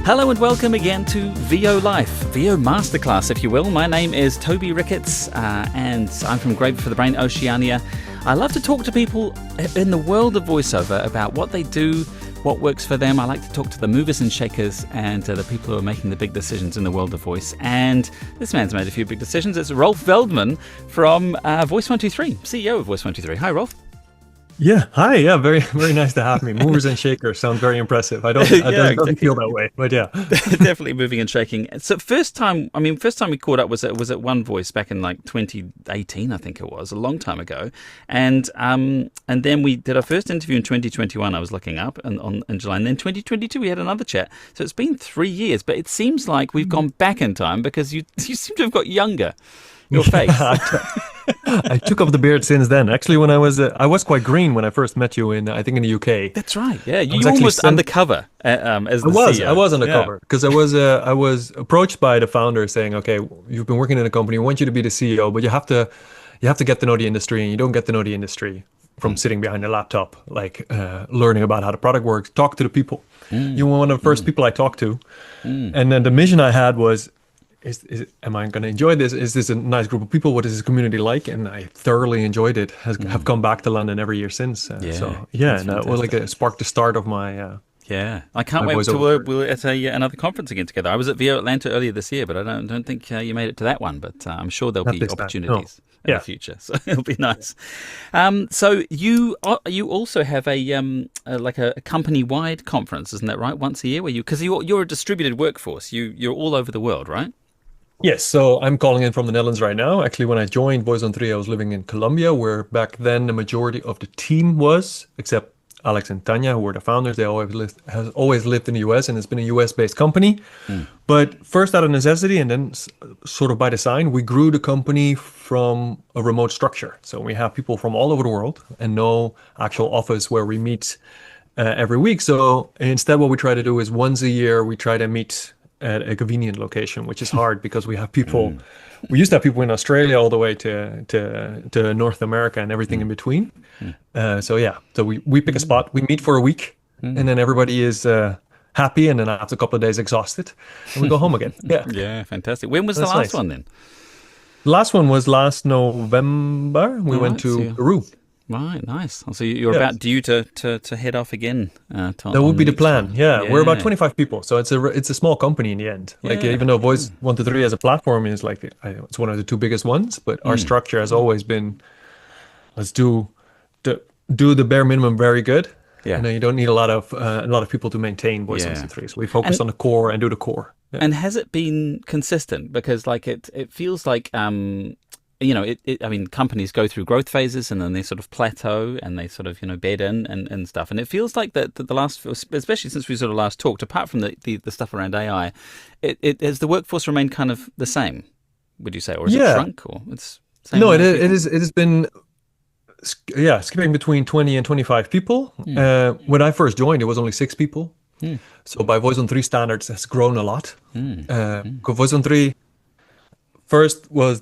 Hello and welcome again to VO Life, VO Masterclass, if you will. My name is Toby Ricketts, and I'm from Gravy for the Brain, Oceania. I love to talk to people in the world of voiceover about what they do, what works for them. I like to talk to the movers and shakers and the people who are making the big decisions in the world of voice. And this man's made a few big decisions. It's Rolf Veldman from Voice123, CEO of Voice123. Hi, Rolf. Yeah, hi. Yeah, very, very nice to have me. Movers and shakers sound very impressive. I don't feel that way, but yeah, definitely moving and shaking. So first time we caught up was at One Voice back in like 2018, I think it was, a long time ago, and then we did our first interview in 2021. I was looking up in July, and then 2022 we had another chat. So it's been 3 years, but it seems like we've gone back in time because you seem to have got younger. Your face. I took off the beard since then. Actually, when I was quite green when I first met you in the UK. That's right. Yeah, you were almost undercover as the CEO. I was undercover because I was approached by the founder saying, "Okay, you've been working in a company. We want you to be the CEO, but you have to get to know the industry, and you don't get to know the industry from sitting behind a laptop, like learning about how the product works. Talk to the people. You were one of the first people I talked to, and then the mission I had was." Am I going to enjoy this? Is this a nice group of people? What is this community like? And I thoroughly enjoyed it. Have come back to London every year since. And that was sparked the start of my. I can't wait to work at another conference again together. I was at VO Atlanta earlier this year, but I don't think you made it to that one. But I'm sure there'll be opportunities in the future, so it'll be nice. So you also have a company-wide conference, isn't that right? Once a year, because you're a distributed workforce. You're all over the world, right? Yes, so I'm calling in from the Netherlands right now. Actually, when I joined Voice123, I was living in Colombia, where back then the majority of the team was, except Alex and Tanya, who were the founders. They has always lived in the US, and it's been a US-based company. But first out of necessity, and then sort of by design, we grew the company from a remote structure. So we have people from all over the world and no actual office where we meet every week. So instead, what we try to do is once a year, we try to meet at a convenient location, which is hard because we have people. We used to have people in Australia all the way to North America and everything in between. So we pick a spot, we meet for a week, and then everybody is happy, and then after a couple of days exhausted, and we go home again. Yeah, fantastic. When was the last one then? The last one was last November. We went to Peru. Right, nice. So you're about due to head off again. That would be the plan. Yeah, we're about 25 people, so it's a small company in the end. Like even though Voice123 as a platform is like it's one of the two biggest ones, but our structure has always been, let's do the bare minimum very good. Yeah, and then you don't need a lot of people to maintain Voice123. So we focus on the core and do the core. Yeah. And has it been consistent? Because like it feels like companies go through growth phases and then they sort of plateau and they sort of, bed in and stuff. And it feels like that the last, especially since we sort of last talked, apart from the stuff around AI, it has the workforce remained kind of the same, would you say? Or is it shrunk? Or it's same? No, it has been, skipping between 20 and 25 people. When I first joined, it was only 6 people. So by Voice123 standards, it has grown a lot. Voice123 first was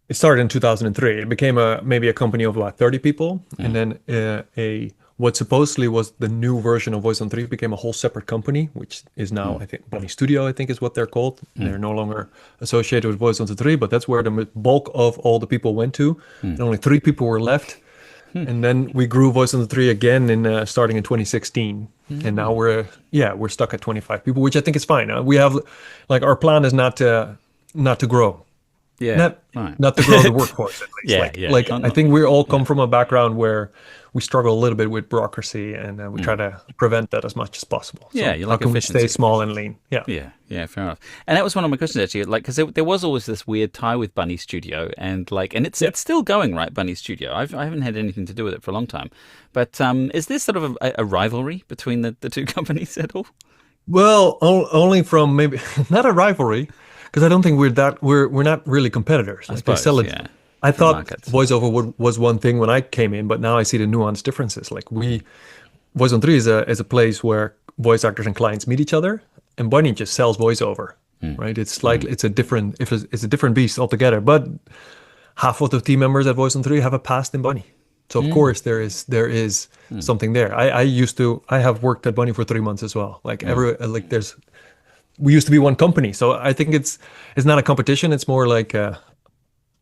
it started in 2003. It became maybe a company of about 30 people. And then what supposedly was the new version of Voice123 became a whole separate company, which is now, I think, Bunny Studio, I think is what they're called. They're no longer associated with Voice123, but that's where the bulk of all the people went to. And only 3 people were left. And then we grew Voice123 again starting in 2016. And now we're stuck at 25 people, which I think is fine. We have, our plan is not to grow. Yeah, not to grow the workforce at least. I think we all come from a background where we struggle a little bit with bureaucracy, and we try to prevent that as much as possible. So you like how can we efficiency. stay small and lean? Yeah, fair enough. And that was one of my questions actually, because there was always this weird tie with Bunny Studio, and it's still going, right? Bunny Studio. I haven't had anything to do with it for a long time, but is there sort of a rivalry between the two companies at all? Well, only from maybe not a rivalry. Because I don't think we're not really competitors. I suppose, I thought voiceover was one thing when I came in, but now I see the nuanced differences. Voice123 is a place where voice actors and clients meet each other, and Bunny just sells voiceover, right? It's like it's a different beast altogether. But half of the team members at Voice123 have a past in Bunny. So of course there is something there. I have worked at Bunny for 3 months as well. Like we used to be one company. So I think it's not a competition. It's more like a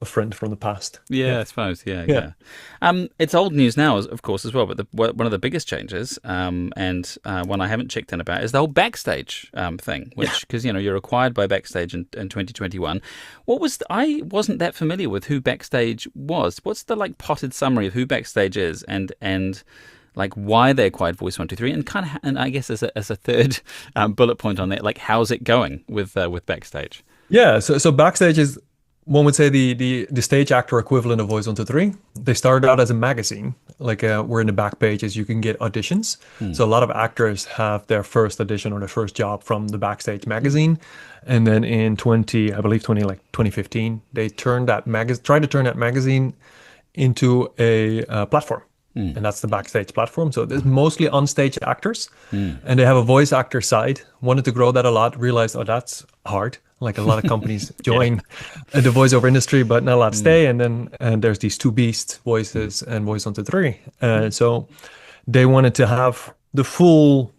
friend from the past. Yeah, I suppose. Yeah. It's old news now, of course, as well. But one of the biggest changes, and one I haven't checked in about, is the whole Backstage thing. Which, because you're acquired by Backstage in 2021. I wasn't that familiar with who Backstage was. What's the potted summary of who Backstage is, and like why they acquired Voice123, and I guess as a third bullet point on that, like how's it going with Backstage? Yeah. So Backstage is, one would say, the stage actor equivalent of Voice123. They started out as a magazine, we're in the back pages. You can get auditions. So a lot of actors have their first audition or their first job from the Backstage magazine, and then in 2015, they tried to turn that magazine into a platform, and that's the Backstage platform. So there's mostly on-stage actors, and they have a voice actor side. Wanted to grow that a lot. Realized, that's hard. Like a lot of companies join the voiceover industry, but not a lot stay. And there's these two beasts, Voices and Voice123. So they wanted to have the full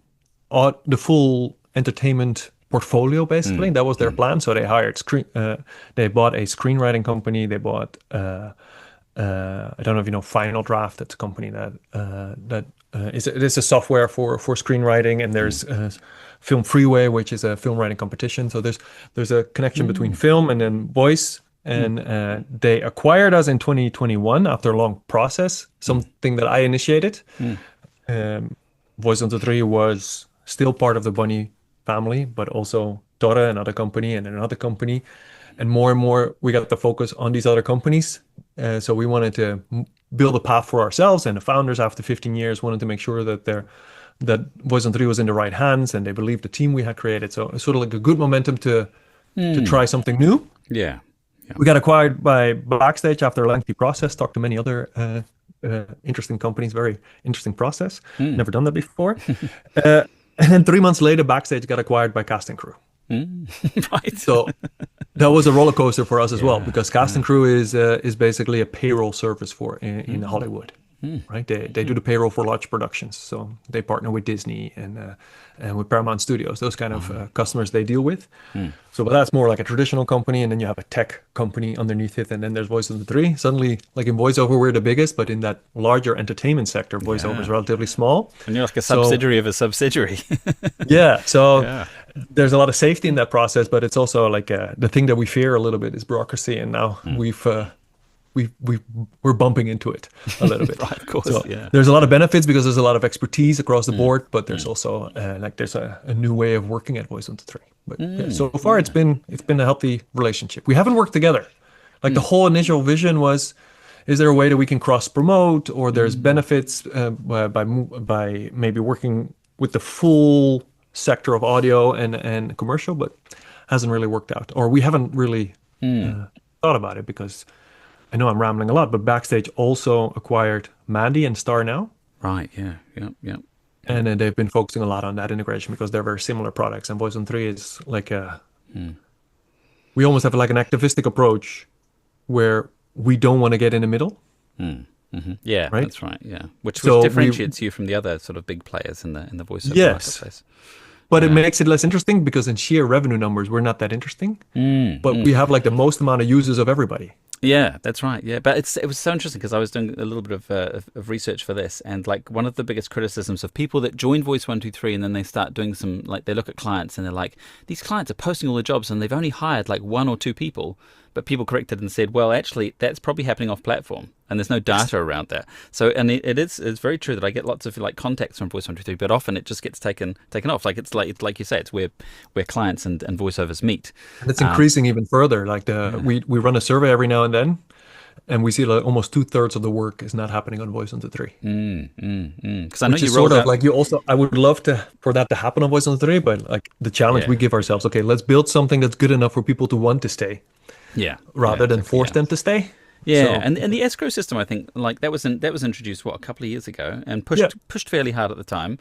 entertainment portfolio, basically. That was their plan. So they hired they bought a screenwriting company. They bought I don't know if you know Final Draft. That's a company that is a software for screenwriting, and there's Film Freeway, which is a film writing competition. So there's a connection between film and then voice, and they acquired us in 2021 after a long process, something that I initiated. Voice123 was still part of the Bunny family, but also Torre, another company, and another company. And more we got the focus on these other companies. So we wanted to build a path for ourselves, and the founders, after 15 years, wanted to make sure that Voice123 was in the right hands, and they believed the team we had created. So it's sort of like a good momentum to try something new. Yeah. We got acquired by Backstage after a lengthy process. Talked to many other interesting companies. Very interesting process. Never done that before. And then 3 months later, Backstage got acquired by Cast and Crew. Right. So that was a roller coaster for us as well, because Cast and Crew is basically a payroll service in Hollywood. Right, they do the payroll for large productions. So they partner with Disney and with Paramount Studios, those kind of customers they deal with. So, but that's more like a traditional company, and then you have a tech company underneath it, and then there's Voice123. Suddenly, like in voiceover, we're the biggest, but in that larger entertainment sector, voiceover is relatively small. And you're like a subsidiary of a subsidiary. So there's a lot of safety in that process, but it's also like the thing that we fear a little bit is bureaucracy, and now we're bumping into it a little bit. Right, of course. So there's a lot of benefits because there's a lot of expertise across the board, but there's also there's a new way of working at Voice123. But so far it's been a healthy relationship. We haven't worked together. Like the whole initial vision was, is there a way that we can cross promote, or there's benefits by maybe working with the full sector of audio and commercial, but hasn't really worked out, or we haven't really thought about it, because I know I'm rambling a lot, but Backstage also acquired Mandy and Star Now. Right, yeah. And then they've been focusing a lot on that integration because they're very similar products. And Voice123 is like we almost have like an activistic approach where we don't want to get in the middle. Yeah, right? That's right, yeah. Which differentiates you from the other sort of big players in the voiceover marketplace. But it makes it less interesting because in sheer revenue numbers, we're not that interesting. But we have like the most amount of users of everybody. Yeah, that's right. Yeah, but it was so interesting because I was doing a little bit of research for this, and like one of the biggest criticisms of people that join Voice123 and then they start doing some, like they look at clients and they're like, these clients are posting all the jobs and they've only hired like 1 or 2 people. But people corrected and said, well, actually, that's probably happening off platform, and there's no data around that. So, and it's very true that I get lots of like contacts from Voice123, but often it just gets taken off. Like it's like you say, it's where clients and voiceovers meet. And it's increasing even further. Like we run a survey every now and then, and we see like almost 2/3 of the work is not happening on Voice123. Because I know which you is rolled sort of out, like you also. I would love for that to happen on Voice123, but like the challenge we give ourselves, okay, let's build something that's good enough for people to want to stay. Rather than force them to stay. Yeah, so, and the escrow system, I think, like that was introduced a couple of years ago and pushed fairly hard at the time.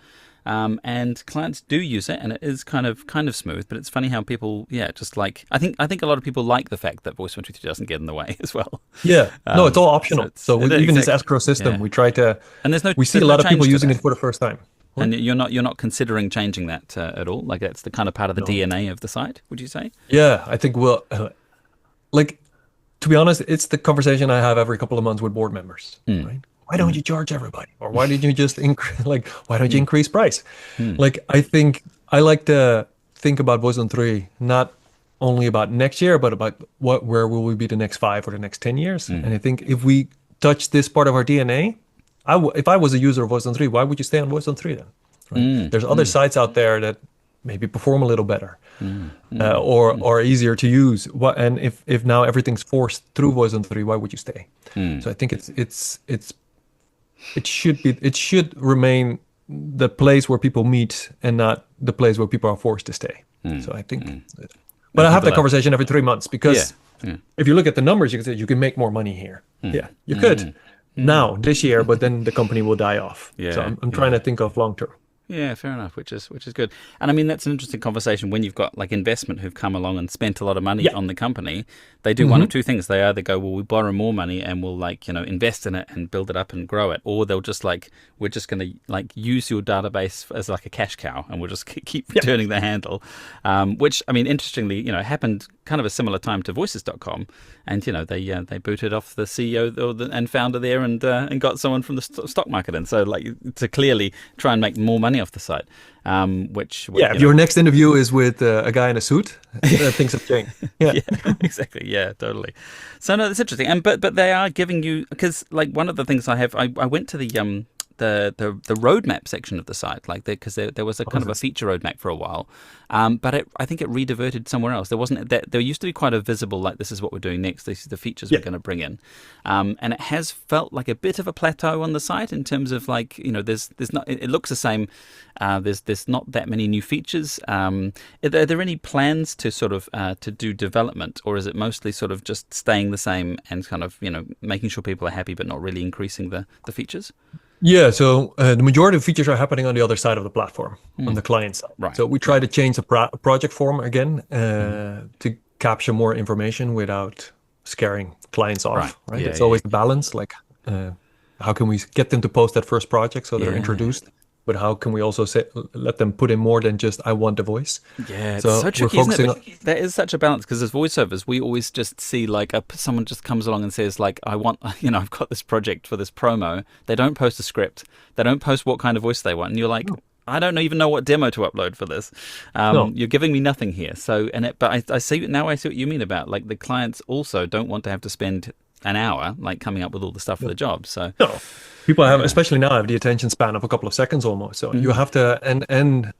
and clients do use it, and it is kind of smooth. But it's funny how people, just like I think a lot of people like the fact that Voice123 doesn't get in the way as well. Yeah, no, it's all optional. So even this escrow system, we try to, and we see a lot of people using it for the first time. And you're not considering changing that at all? Like that's the kind of part of the DNA of the site, would you say? Yeah, I think to be honest, it's the conversation I have every couple of months with board members, right? Why don't you charge everybody? Or why did you just increase, why don't you increase price? I think I like to think about Voice123, not only about next year, but about where will we be the next 5 or the next 10 years? And I think if we touch this part of our DNA, if I was a user of Voice123, why would you stay on Voice123 then? Right? There's other sites out there that maybe perform a little better or easier to use. And if now everything's forced through Voice123, why would you stay? So I think it should remain the place where people meet and not the place where people are forced to stay. So I think, but I have that conversation every 3 months because if you look at the numbers, you can say you can make more money here. Yeah, you could. Now this year, but then the company will die off. So I'm trying to think of long term. Yeah, fair enough, which is good. And I mean, that's an interesting conversation when you've got like investment who've come along and spent a lot of money on the company. They do one of two things. They either go, well, we borrow more money and we'll invest in it and build it up and grow it. Or they'll just we're just going to use your database as like a cash cow and we'll just keep turning the handle. Which, I mean, interestingly, happened kind of a similar time to voices.com. And, they booted off the CEO and founder there and got someone from the stock market in. So to clearly try and make more money off the site. If your next interview is with a guy in a suit, things have changed. Yeah, exactly. Yeah, totally. So no, that's interesting. But they are giving you, because one of the things I went to the roadmap section of the site, because there was a kind of a feature roadmap for a while, but I think it rediverted somewhere else. There wasn't that. There used to be quite a visible, this is what we're doing next. These are the features we're going to bring in, and it has felt like a bit of a plateau on the site in terms of there's not. It looks the same. There's not that many new features. Are there any plans to sort of to do development, or is it mostly sort of just staying the same and kind of making sure people are happy but not really increasing the features? Yeah, so the majority of features are happening on the other side of the platform, on the client side. Right. So we try to change the project form again to capture more information without scaring clients off. Right? It's always the balance. How can we get them to post that first project so they're introduced? But how can we also let them put in more than just I want a voice? Yeah, it's so tricky, isn't it? There is such a balance because as voiceovers, we always just see someone just comes along and says I want, I've got this project for this promo. They don't post a script. They don't post what kind of voice they want. And you're like, I don't even know what demo to upload for this. You're giving me nothing here. So, but I see what you mean about the clients also don't want to have to spend an hour coming up with all the stuff for the job. So people have, especially now, have the attention span of a couple of seconds almost. So you have to, and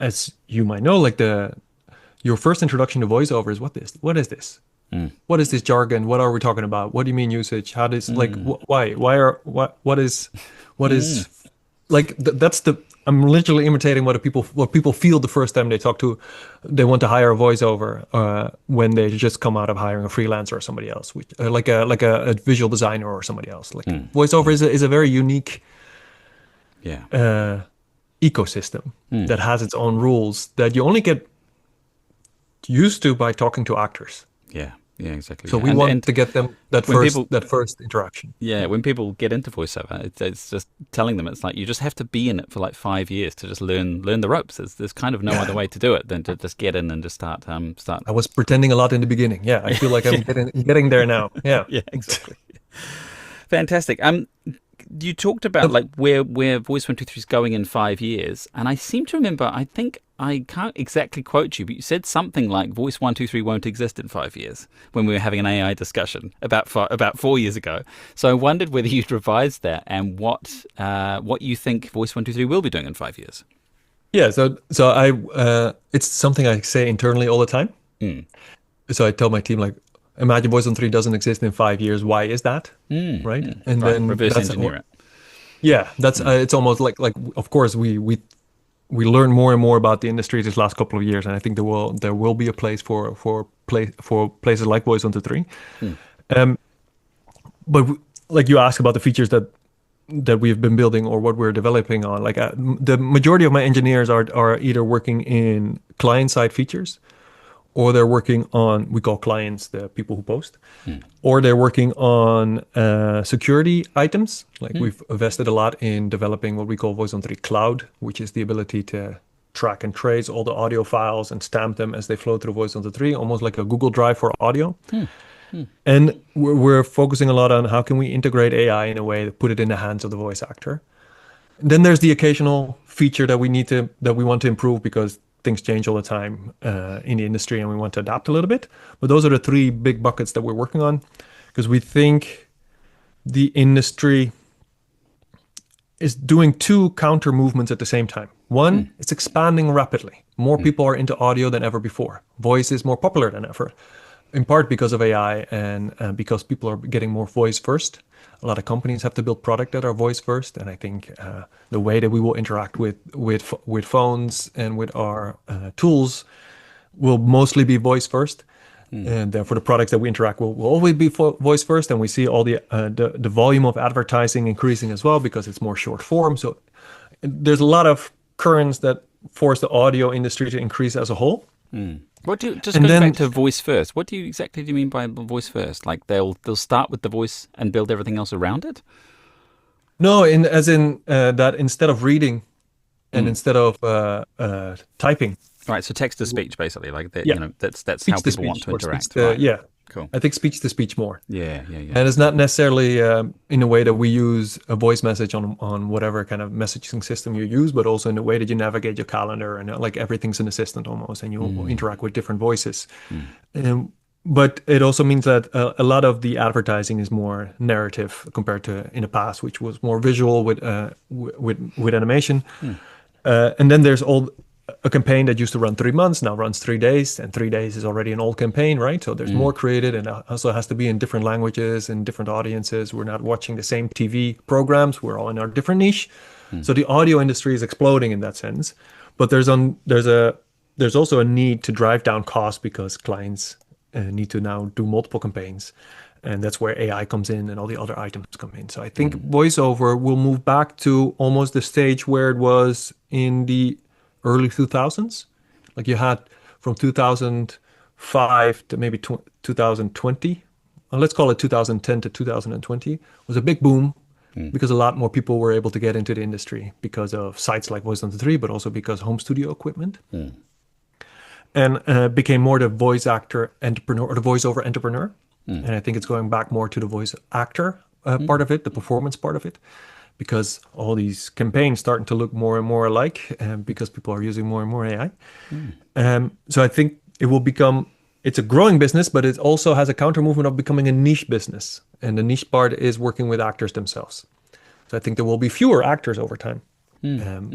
as you might know, your first introduction to voiceover is what is this? What is this jargon? What are we talking about? What do you mean usage? How does what is that's the. I'm literally imitating what people feel the first time they want to hire a voiceover when they just come out of hiring a freelancer or somebody else, like a visual designer or somebody else. Voiceover is a very unique ecosystem that has its own rules that you only get used to by talking to actors. Yeah, exactly. So we want to get them that first interaction. Yeah, when people get into voiceover, it's just telling them it's you just have to be in it for 5 years to just learn the ropes. There's kind of no other way to do it than to just get in and just start. I was pretending a lot in the beginning. Yeah, I feel like I'm getting there now. Yeah, yeah, exactly. Fantastic. You talked about where Voice123 is going in 5 years, and I seem to remember. I can't exactly quote you, but you said something like Voice123 won't exist in 5 years when we were having an AI discussion about 4 years ago. So I wondered whether you'd revised that and what you think Voice123 will be doing in 5 years. Yeah, so I it's something I say internally all the time. So I tell my team imagine Voice123 doesn't exist in 5 years. Why is that? Right, and then reverse engineer it. Yeah, that's it's almost like of course we learn more and more about the industry this last couple of years, and I think there will be a place for places like Voice123. But you asked about the features that that we've been building or what we're developing on. Like the majority of my engineers are either working in client-side features, or they're working on, we call clients the people who post, or they're working on security items. Like we've invested a lot in developing what we call Voice123 Cloud, which is the ability to track and trace all the audio files and stamp them as they flow through Voice123, almost like a Google Drive for audio. And we're focusing a lot on how can we integrate AI in a way to put it in the hands of the voice actor. And then there's the occasional feature that we want to improve because things change all the time in the industry and we want to adapt a little bit. But those are the three big buckets that we're working on, because we think the industry is doing two counter movements at the same time. One, it's expanding rapidly. More people are into audio than ever before. Voice is more popular than ever, in part because of AI and because people are getting more voice first. A lot of companies have to build product that are voice first, and I think the way that we will interact with phones and with our tools will mostly be voice first. And for the products that we interact will always be voice first, and we see all the volume of advertising increasing as well because it's more short form. So there's a lot of currents that force the audio industry to increase as a whole. What do you, just going back to voice first, what do you mean by voice first? Like they'll start with the voice and build everything else around it? No, that instead of reading and instead of typing. Right, so text to speech basically, like that. Yeah. You know, that's Speech how to people want speech to or interact. speech to- Right. Yeah. Cool. I think speech to speech more. Yeah. And it's not necessarily in a way that we use a voice message on whatever kind of messaging system you use, but also in the way that you navigate your calendar and like everything's an assistant almost, and you interact with different voices. But it also means that a lot of the advertising is more narrative compared to in the past, which was more visual with animation. And then there's a campaign that used to run 3 months now runs 3 days, and 3 days is already an old campaign, right? So there's more created, and also has to be in different languages and different audiences. We're not watching the same TV programs. We're all in our different niche. So the audio industry is exploding in that sense. But there's also a need to drive down costs because clients need to now do multiple campaigns. And that's where AI comes in and all the other items come in. So I think voiceover will move back to almost the stage where it was in the early 2000s. Like you had from 2005 to maybe 2020, let's call it 2010 to 2020, was a big boom because a lot more people were able to get into the industry because of sites like Voice123, but also because home studio equipment. And became more the voice actor entrepreneur or the voiceover entrepreneur. And I think it's going back more to the voice actor part of it, the performance part of it, because all these campaigns starting to look more and more alike because people are using more and more AI. So I think it's a growing business, but it also has a counter movement of becoming a niche business. And the niche part is working with actors themselves. So I think there will be fewer actors over time.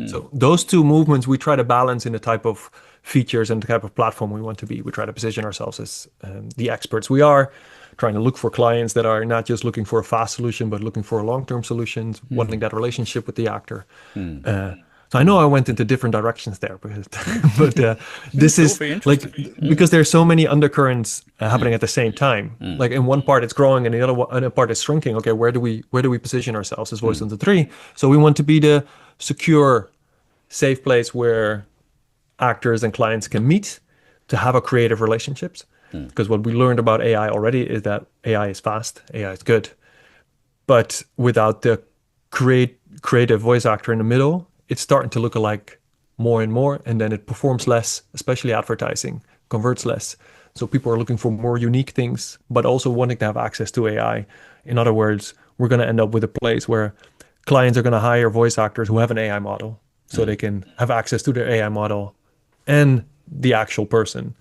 So those two movements we try to balance in the type of features and the type of platform we want to be. We try to position ourselves as the experts we are, trying to look for clients that are not just looking for a fast solution, but looking for long-term solutions, wanting that relationship with the actor. So I know I went into different directions there, but this is like, because there's so many undercurrents happening at the same time. Like in one part it's growing and the other part is shrinking. Okay, where do we position ourselves as Voice123? So we want to be the secure, safe place where actors and clients can meet to have a creative relationships. Because what we learned about AI already is that AI is fast, AI is good, but without the creative voice actor in the middle, it's starting to look alike more and more, and then it performs less, especially advertising, converts less. So people are looking for more unique things, but also wanting to have access to AI. In other words, we're going to end up with a place where clients are going to hire voice actors who have an AI model, so they can have access to their AI model and the actual person,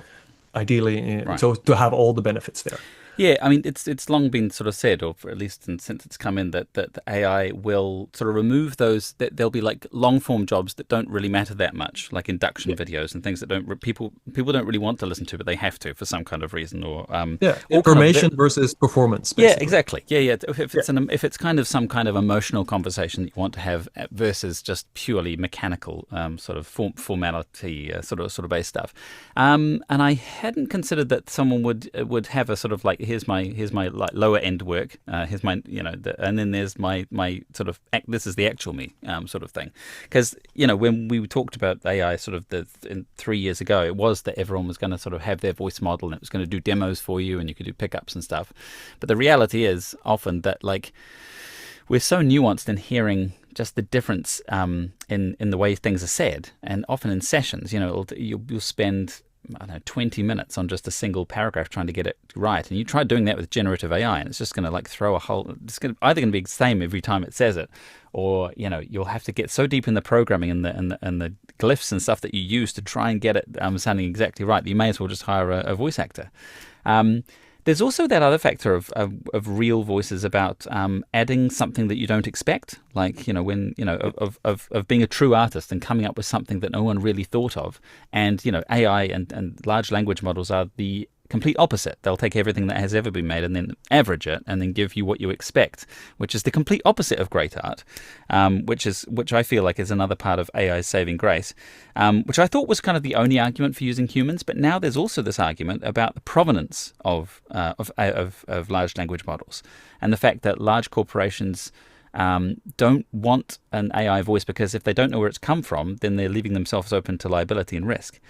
ideally. So to have all the benefits there. Yeah, I mean, it's long been sort of said, or at least since it's come in, that the AI will sort of remove those, that there'll be like long form jobs that don't really matter that much, like induction videos and things that people don't really want to listen to, but they have to for some kind of reason, or information versus performance. Basically. Yeah, exactly. Yeah. If it's kind of some kind of emotional conversation that you want to have versus just purely mechanical sort of formality sort of based stuff. And I hadn't considered that someone would have a sort of like here's my like lower end work. Here's my and then there's my sort of this is the actual me sort of thing. Because when we talked about AI sort of 3 years ago, it was that everyone was going to sort of have their voice model and it was going to do demos for you and you could do pickups and stuff. But the reality is often that like we're so nuanced in hearing just the difference in the way things are said, and often in sessions, you'll spend 20 minutes on just a single paragraph trying to get it right, and you try doing that with generative AI, and it's just going to like throw a whole. It's either going to be the same every time it says it, or you'll have to get so deep in the programming and the glyphs and stuff that you use to try and get it sounding exactly right that you may as well just hire a voice actor. There's also that other factor of real voices about adding something that you don't expect, like of being a true artist and coming up with something that no one really thought of. And AI and large language models are the complete opposite. They'll take everything that has ever been made and then average it and then give you what you expect, which is the complete opposite of great art, which I feel like is another part of AI's saving grace, which I thought was kind of the only argument for using humans. But now there's also this argument about the provenance of large language models and the fact that large corporations don't want an AI voice because if they don't know where it's come from, then they're leaving themselves open to liability and risk.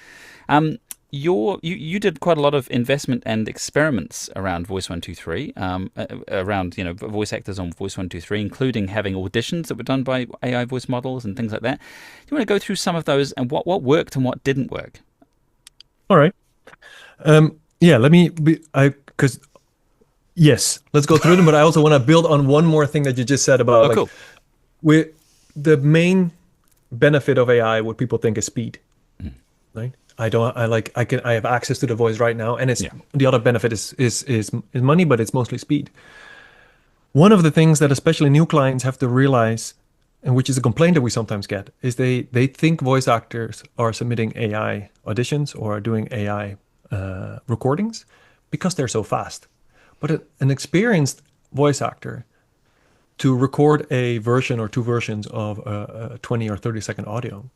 You did quite a lot of investment and experiments around Voice123, around voice actors on Voice123, including having auditions that were done by AI voice models and things like that. Do you want to go through some of those and what worked and what didn't work? All right. Yes, let's go through them. But I also want to build on one more thing that you just said about cool. The main benefit of AI, what people think is speed, right? I have access to the voice right now, and the other benefit is money, but it's mostly speed. One of the things that especially new clients have to realize, and which is a complaint that we sometimes get, is they think voice actors are submitting AI auditions or are doing AI recordings because they're so fast. But an experienced voice actor to record a version or two versions of a 20 or 30 second audio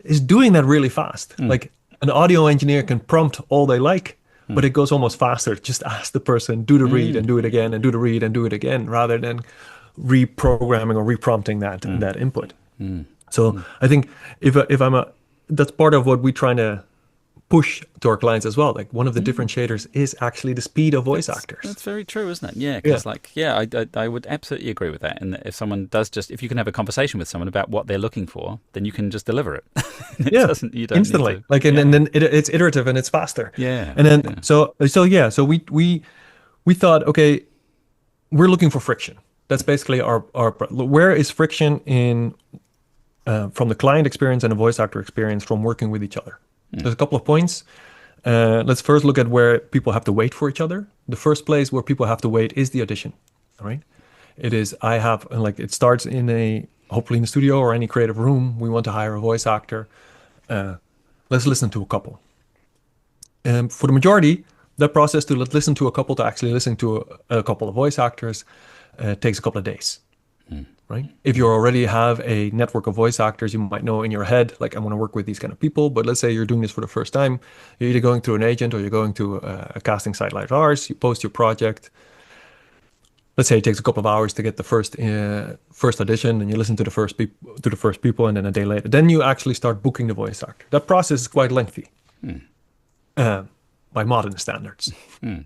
is doing that really fast. Like an audio engineer can prompt all they like, but it goes almost faster. Just ask the person, do the read and do it again, and do the read and do it again, rather than reprogramming or reprompting that input. So I think that's part of what we're trying to push to our clients as well. Like one of the differentiators is actually the speed of voice actors. That's very true, isn't it? Yeah, because I would absolutely agree with that. And if someone does if you can have a conversation with someone about what they're looking for, then you can just deliver it. You don't instantly. Need to, and then it's iterative and it's faster. Yeah. And then so we thought, okay, we're looking for friction. That's basically our where is friction in from the client experience and the voice actor experience from working with each other. There's a couple of points. Let's first look at where people have to wait for each other. The first place where people have to wait is the audition. All right. It starts hopefully in the studio or any creative room. We want to hire a voice actor. Let's listen to a couple. For the majority, that process to listen to a couple to actually listen to a couple of voice actors takes a couple of days. Right? If you already have a network of voice actors, you might know in your head, like, I want to work with these kind of people. But let's say you're doing this for the first time. You're either going through an agent or you're going to a casting site like ours. You post your project. Let's say it takes a couple of hours to get the first audition, and you listen to the first people, and then a day later, then you actually start booking the voice actor. That process is quite lengthy. By modern standards,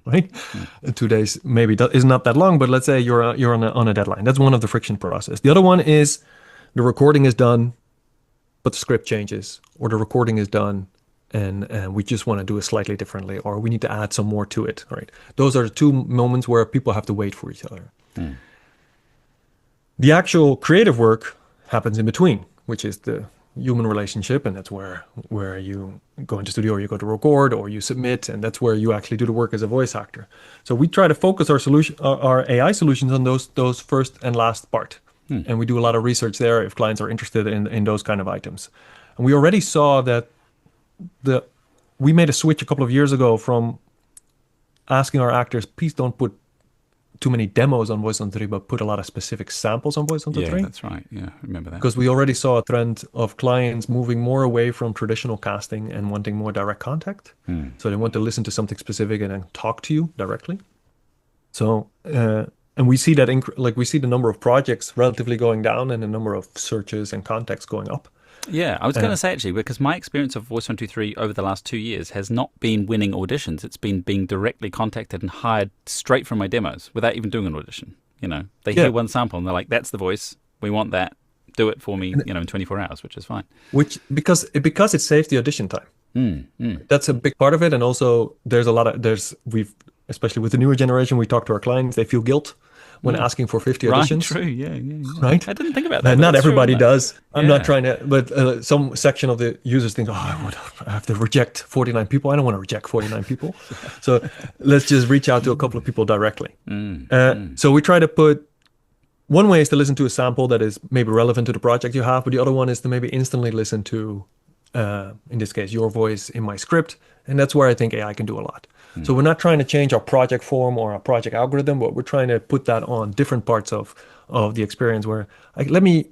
right? 2 days maybe is not that long, but let's say you're on a deadline. That's one of the friction process. The other one is the recording is done, but the script changes, or the recording is done and we just want to do it slightly differently, or we need to add some more to it, right? Those are the two moments where people have to wait for each other. The actual creative work happens in between, which is the human relationship, and that's where you go into studio or you go to record or you submit, and that's where you actually do the work as a voice actor. So we try to focus our AI solutions on those first and last part, and we do a lot of research there if clients are interested in those kind of items. And we already saw that we made a switch a couple of years ago from asking our actors, please don't put too many demos on Voice123, but put a lot of specific samples on Voice123. Yeah, that's right. Yeah, I remember that. Because we already saw a trend of clients moving more away from traditional casting and wanting more direct contact. So they want to listen to something specific and then talk to you directly. So, and we see that we see the number of projects relatively going down and the number of searches and contacts going up. Yeah, I was going to say actually, because my experience of Voice123 over the last 2 years has not been winning auditions. It's been being directly contacted and hired straight from my demos without even doing an audition. They hear one sample and they're like, "That's the voice. We want that. Do it for me." In 24 hours, which is fine. Because it saves the audition time. That's a big part of it, and also especially with the newer generation, we talk to our clients. They feel guilt when asking for 50 auditions. Right, true, yeah. Right? I didn't think about that. Not everybody does. I'm not Yeah. trying to, but some section of the users think, I have to reject 49 people. I don't want to reject 49 people. So let's just reach out to a couple of people directly. So we try to put, one way is to listen to a sample that is maybe relevant to the project you have, but the other one is to maybe instantly listen to, in this case, your voice in my script. And that's where I think AI can do a lot. So we're not trying to change our project form or our project algorithm, but we're trying to put that on different parts of the experience where let me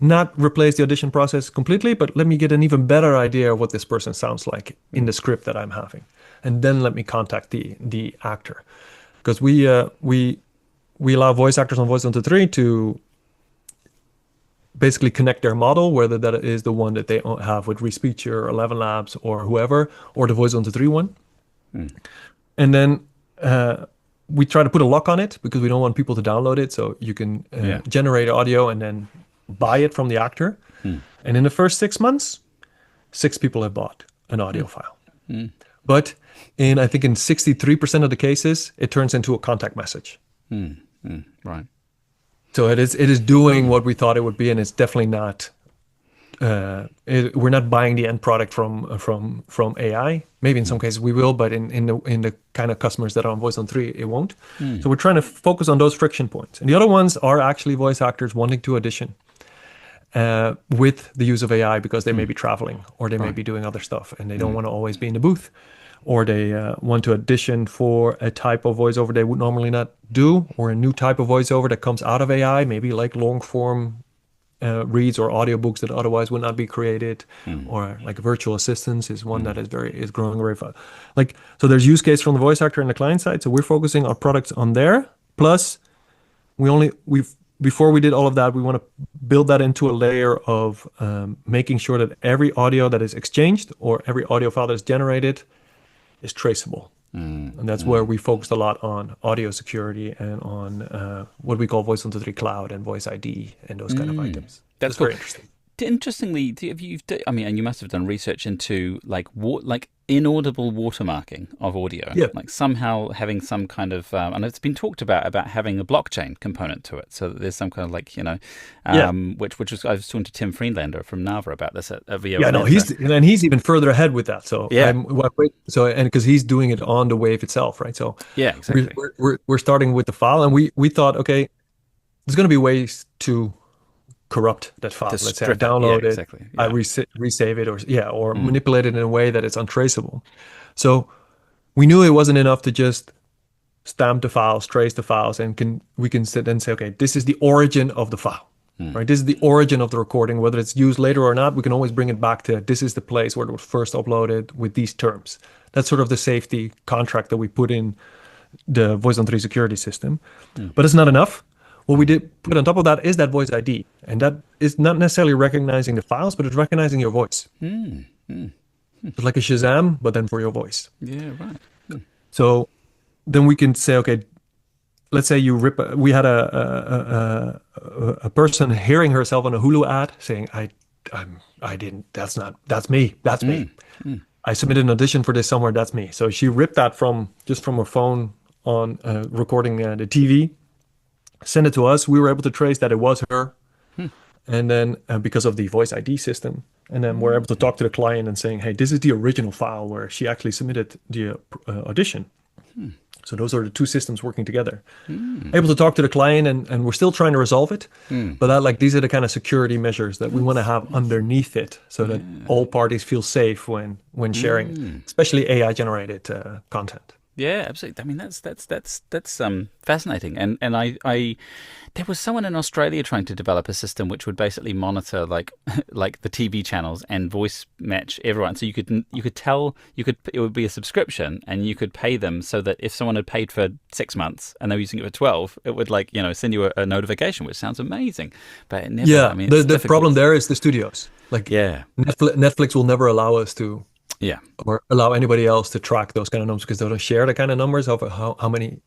not replace the audition process completely, but let me get an even better idea of what this person sounds like in the script that I'm having. And then let me contact the actor. Because we allow voice actors on Voice123 to basically connect their model, whether that is the one that they have with Respeecher or 11 Labs or whoever, or the Voice123 one. And then we try to put a lock on it because we don't want people to download it. So you can generate audio and then buy it from the actor. And in the first 6 months, 6 people have bought an audio file. But I think in 63% of the cases, it turns into a contact message. Right. So it is doing what we thought it would be, and it's definitely not. We're not buying the end product from AI. Maybe in some cases we will, but in the kind of customers that are on Voice123, it won't. So we're trying to focus on those friction points, and the other ones are actually voice actors wanting to audition with the use of AI because they may be traveling or they may be doing other stuff, and they don't want to always be in the booth, or they want to audition for a type of voiceover they would normally not do, or a new type of voiceover that comes out of AI, maybe like long form reads or audiobooks that otherwise would not be created, or like virtual assistants is one that is growing very fast. So there's use case from the voice actor and the client side. So we're focusing our products on there. Plus, before we did all of that, we want to build that into a layer of making sure that every audio that is exchanged or every audio file that is generated is traceable. And that's where we focused a lot on audio security and on what we call Voice123 Cloud and Voice ID and those kind of items. That's cool. Very interesting. Interestingly, and you must have done research into like inaudible watermarking of audio, like somehow having some kind of, and it's been talked about having a blockchain component to it, so that there's some kind of which was, I was talking to Tim Friedlander from Nava about this at VO. Yeah, no, he's even further ahead with that. So and because he's doing it on the wave itself, right? So yeah, exactly. We're starting with the file, and we thought, okay, there's going to be ways to corrupt that file. Let's say I download it, I resave it, or manipulate it in a way that it's untraceable. So we knew it wasn't enough to just stamp the files, trace the files, and we can sit and say, okay, this is the origin of the file, right? This is the origin of the recording. Whether it's used later or not, we can always bring it back to this is the place where it was first uploaded with these terms. That's sort of the safety contract that we put in the Voice123 security system. But it's not enough. What we did put on top of that is that voice ID. And that is not necessarily recognizing the files, but it's recognizing your voice. It's like a Shazam, but then for your voice. Yeah, right. So then we can say, okay, let's say we had a person hearing herself on a Hulu ad saying, that's me. I submitted an audition for this somewhere, that's me. So she ripped that from her phone on recording the TV, send it to us. We were able to trace that it was her. And then because of the voice ID system, and then we're able to talk to the client and saying, hey, this is the original file where she actually submitted the audition. So those are the two systems working together. Able to talk to the client, and we're still trying to resolve it. But these are the kind of security measures that we want to have underneath it, so that all parties feel safe when sharing, especially AI generated content. Yeah, absolutely. I mean, that's fascinating. And I there was someone in Australia trying to develop a system which would basically monitor like like the TV channels and voice match everyone. So it would be a subscription, and you could pay them so that if someone had paid for 6 months and they were using it for 12, it would like send you a notification, which sounds amazing. But it never. Yeah, I mean, the it's the difficult. problem there is the studios. Like Yeah, Netflix will never allow us to, yeah. or allow anybody else to track those kind of numbers because they don't share the kind of numbers of how many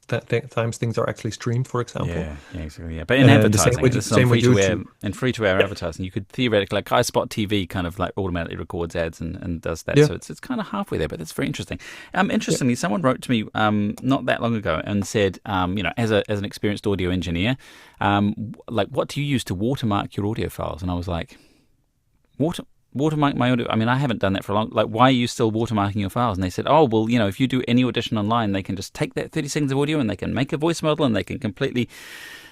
times things are actually streamed, for example. Yeah, exactly. Yeah, but in And the same advertising, with this is on same with free to air. YouTube. In free to air advertising, you could theoretically, like iSpot TV, kind of like automatically records ads and does that. Yeah. So it's kind of halfway there, but that's very interesting. Yeah. Interestingly, someone wrote to me not that long ago and said, as an experienced audio engineer, like what do you use to watermark your audio files? And I was like, watermark my audio. I mean, I haven't done that for a long. Like, why are you still watermarking your files? And they said, oh, well, if you do any audition online, they can just take that 30 seconds of audio and they can make a voice model and they can completely,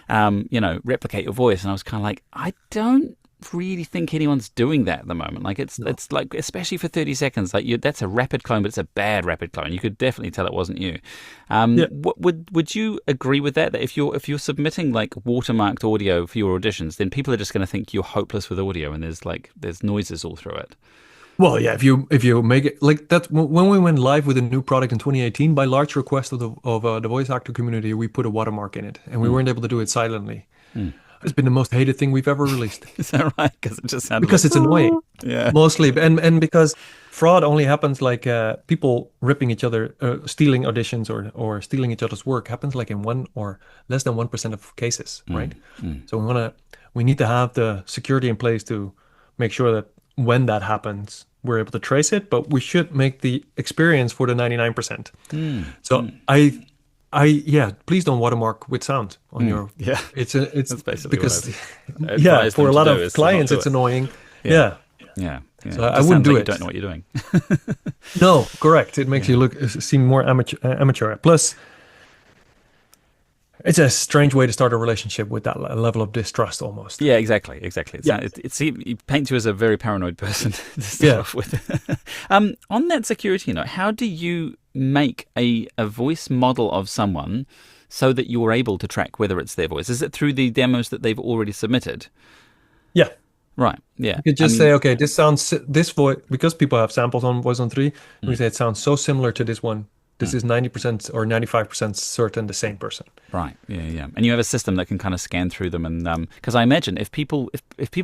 replicate your voice. And I was kind of like, I don't really think anyone's doing that at the moment. Like, it's like, especially for 30 seconds, like that's a rapid clone, but it's a bad rapid clone. You could definitely tell it wasn't you. Yeah. Would you agree with that? That if you're submitting like watermarked audio for your auditions, then people are just going to think you're hopeless with audio, and there's noises all through it. Well, yeah, if you make it like that, when we went live with a new product in 2018, by large request of the voice actor community, we put a watermark in it, and we weren't able to do it silently. It's been the most hated thing we've ever released Is that right? Because it just sounded because like, it's annoying. yeah. Mostly, and because fraud only happens like people ripping each other, stealing auditions or stealing each other's work happens like in 1 or less than 1% of cases, right? So we need to have the security in place to make sure that when that happens, we're able to trace it, but we should make the experience for the 99%. So yeah, please don't watermark with sound on your. Yeah, it's that's basically because what yeah, advise for them a to lot do of is to not clients do it's it. annoying. Yeah. Yeah. Yeah. So I Just wouldn't sounds do like it. You don't know what you're doing. No, correct. It makes you seem more amateur. Plus, it's a strange way to start a relationship with that level of distrust almost. Yeah, exactly. Yeah. It paints you as a very paranoid person to start off with. On that security note, how do you make a voice model of someone so that you're able to track whether it's their voice? Is it through the demos that they've already submitted? Yeah. Right. Yeah. You could just say, okay, this voice, because people have samples on Voice123, we say it sounds so similar to this one. This is 90% or 95% certain the same person. Right. Yeah. And you have a system that can kind of scan through them, and because I imagine if people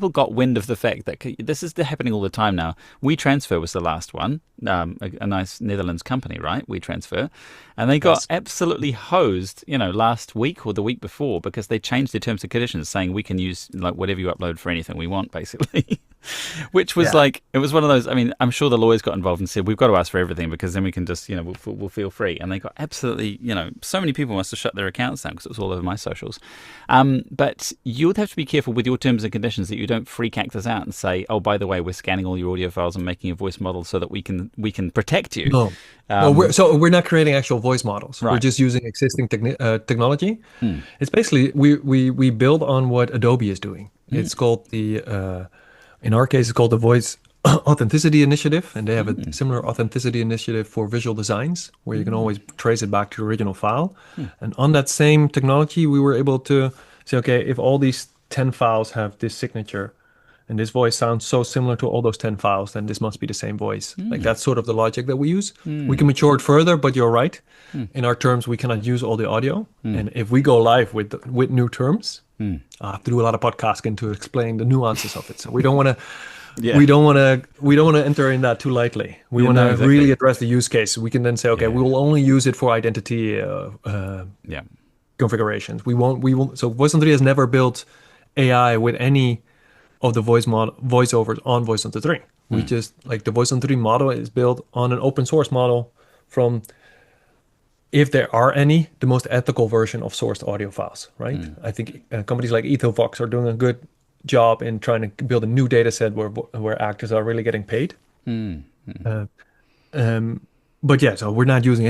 got wind of the fact that this is happening all the time now. WeTransfer was the last one, a nice Netherlands company, right? WeTransfer, and they got absolutely hosed, last week or the week before because they changed their terms and conditions, saying we can use like whatever you upload for anything we want, basically. Which was like, it was one of those. I mean, I'm sure the lawyers got involved and said we've got to ask for everything because then we can just, we'll feel free. And they got absolutely, so many people must have shut their accounts down because it was all over my socials. But you would have to be careful with your terms and conditions that you don't freak actors out and say, oh, by the way, we're scanning all your audio files and making a voice model so that we can protect you. No. We're not creating actual voice models. Right. We're just using existing technology. It's basically we build on what Adobe is doing. It's called in our case, it's called the Voice Authenticity Initiative, and they have a similar authenticity initiative for visual designs, where you can always trace it back to the original file. And on that same technology, we were able to say, okay, if all these 10 files have this signature, and this voice sounds so similar to all those 10 files, then this must be the same voice. Like that's sort of the logic that we use. We can mature it further, but you're right. In our terms, we cannot use all the audio. And if we go live with new terms, I have to do a lot of podcasting to explain the nuances of it. So we don't want to, we don't want to enter in that too lightly. We want to really address the use case. We can then say, okay, we will only use it for identity configurations. We won't. So Voice123 has never built AI with any of the voiceovers on Voice123. We just like the Voice123 model is built on an open source model from, if there are any, the most ethical version of sourced audio files, right? I think companies like EthoVox are doing a good job in trying to build a new data set where actors are really getting paid. But yeah, so we're not using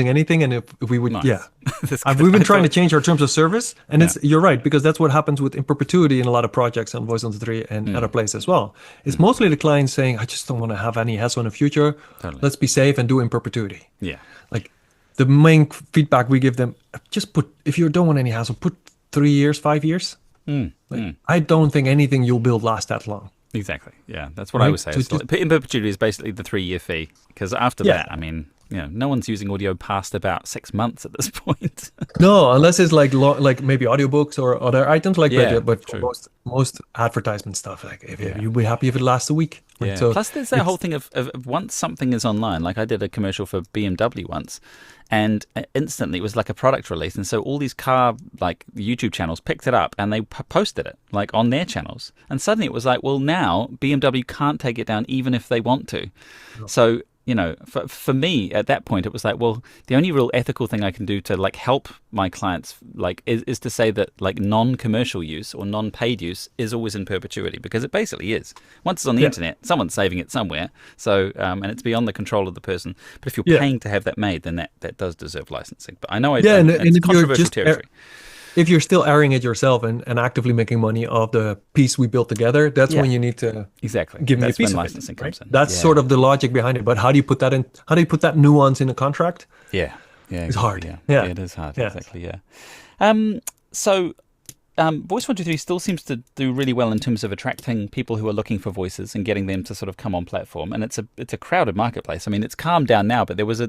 anything, and if we would, we've been trying to change our terms of service, and you're right, because that's what happens with In-Perpetuity in a lot of projects on Voice123 and other places as well. It's mostly the client saying, I just don't want to have any hassle in the future. Totally. Let's be safe and do In-Perpetuity. Yeah. Like, the main feedback we give them, just if you don't want any hassle, put 3 years, 5 years. I don't think anything you'll build lasts that long. Exactly. Yeah, that's what I would say. So In-Perpetuity is basically the 3-year fee, because after that, I mean, no one's using audio past about 6 months at this point. No, unless it's like maybe audiobooks or other items like that. But for most advertisement stuff, like you'll be happy if it lasts a week. Right? Yeah. So plus, there's that whole thing of once something is online. Like I did a commercial for BMW once, and instantly it was like a product release, and so all these car like YouTube channels picked it up and they posted it like on their channels, and suddenly it was like, well, now BMW can't take it down even if they want to. No. So for me at that point, it was like, well, the only real ethical thing I can do to like help my clients like is to say that like non-commercial use or non-paid use is always in perpetuity, because it basically is. Once it's on the internet, someone's saving it somewhere. So and it's beyond the control of the person. But if you're paying to have that made, then that does deserve licensing. But I know it's controversial territory. If you're still airing it yourself and actively making money off the piece we built together, that's when you need to give me a piece of licensing comes in. That's sort of the logic behind it. But how do you put that in? How do you put that nuance in a contract? It's hard. Yeah, it is hard. Exactly. Yeah. So Voice123 still seems to do really well in terms of attracting people who are looking for voices and getting them to sort of come on platform. And it's a crowded marketplace. I mean, it's calmed down now, but there was a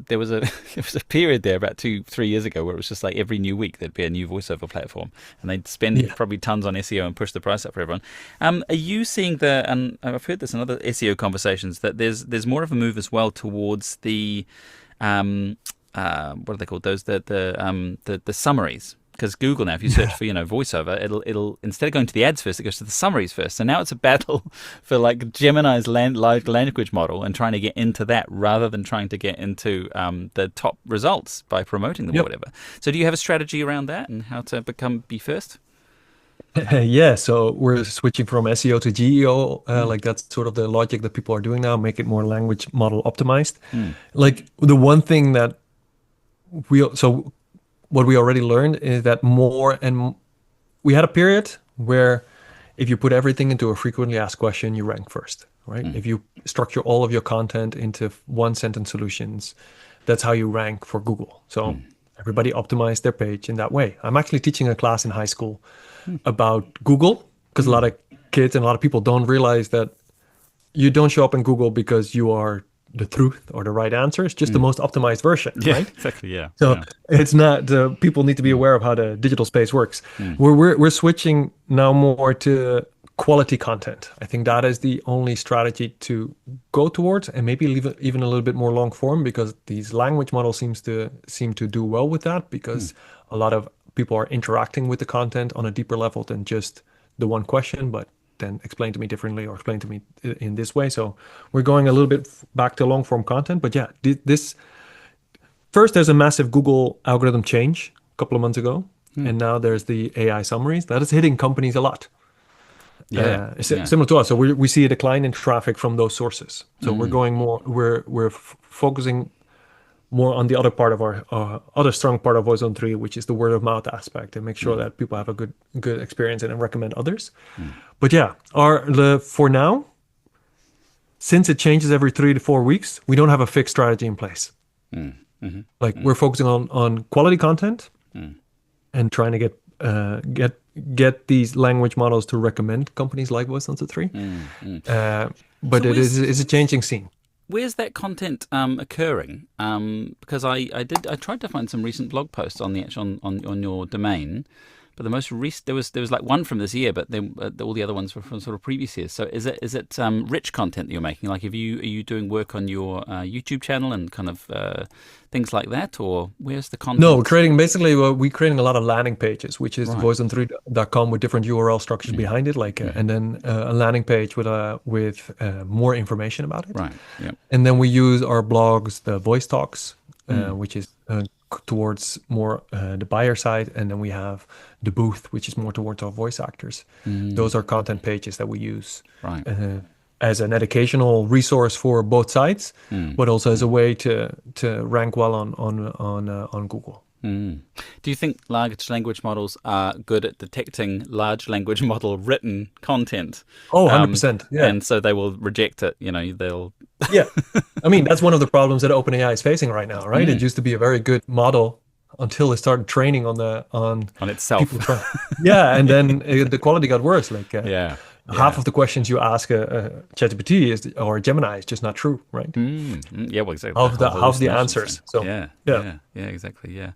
period there about 2-3 years ago where it was just like every new week there'd be a new voiceover platform, and they'd spend probably tons on SEO and push the price up for everyone. Are you seeing and I've heard this in other SEO conversations, that there's more of a move as well towards the what are they called? Those the summaries. Because Google now, if you search for voiceover, it'll instead of going to the ads first, it goes to the summaries first. So now it's a battle for like Gemini's large language model and trying to get into that rather than trying to get into the top results by promoting them or whatever. So do you have a strategy around that and how to be first? So we're switching from SEO to GEO. Like that's sort of the logic that people are doing now, make it more language model optimized. Like the one thing that what we already learned is that we had a period where if you put everything into a frequently asked question, you rank first, right? If you structure all of your content into one sentence solutions, that's how you rank for Google. So everybody optimized their page in that way. I'm actually teaching a class in high school about Google, because a lot of kids and a lot of people don't realize that you don't show up in Google because you are the truth or the right answer. It's just the most optimized version, right? Exactly. Yeah. So it's not. People need to be aware of how the digital space works. We're switching now more to quality content. I think that is the only strategy to go towards, and maybe even a little bit more long form, because these language models seem to do well with that, because a lot of people are interacting with the content on a deeper level than just the one question, but then explain to me differently or explain to me in this way. So we're going a little bit back to long form content. But this first, there's a massive Google algorithm change a couple of months ago. And now there's the AI summaries that is hitting companies a lot. Similar to us. So we see a decline in traffic from those sources. So we're going more, we're focusing more on the other part of our other strong part of Voice123, which is the word of mouth aspect, and make sure that people have a good experience and recommend others. But for now, since it changes every 3 to 4 weeks, we don't have a fixed strategy in place. Like we're focusing on quality content and trying to get these language models to recommend companies like Voice123. But it's a changing scene. Where's that content occurring? Because I tried to find some recent blog posts on on your domain, but the most recent there was like one from this year, but then all the other ones were from sort of previous years. So is it rich content that you're making? Like, are you doing work on your YouTube channel and kind of things like that, or where's the content? No, we're creating a lot of landing pages, which is voice123.com with different URL structures behind it, like and then a landing page with more information about it. Right. Yeah. And then we use our blogs, the Voice Talks, which is towards more the buyer side, and then we have the booth, which is more towards our voice actors. Those are content pages that we use as an educational resource for both sides, but also as a way to rank well on Google. Do you think large language models are good at detecting large language model written content? Oh, 100%. Yeah. And so they will reject it. You know, they'll. Yeah. I mean, that's one of the problems that OpenAI is facing right now, right? It used to be a very good model until it started training on Itself. people trying. Yeah, and then the quality got worse. Like half of the questions you ask a ChatGPT or Gemini is just not true, right? Yeah, well, exactly. Half the answers. So yeah, exactly. Yeah.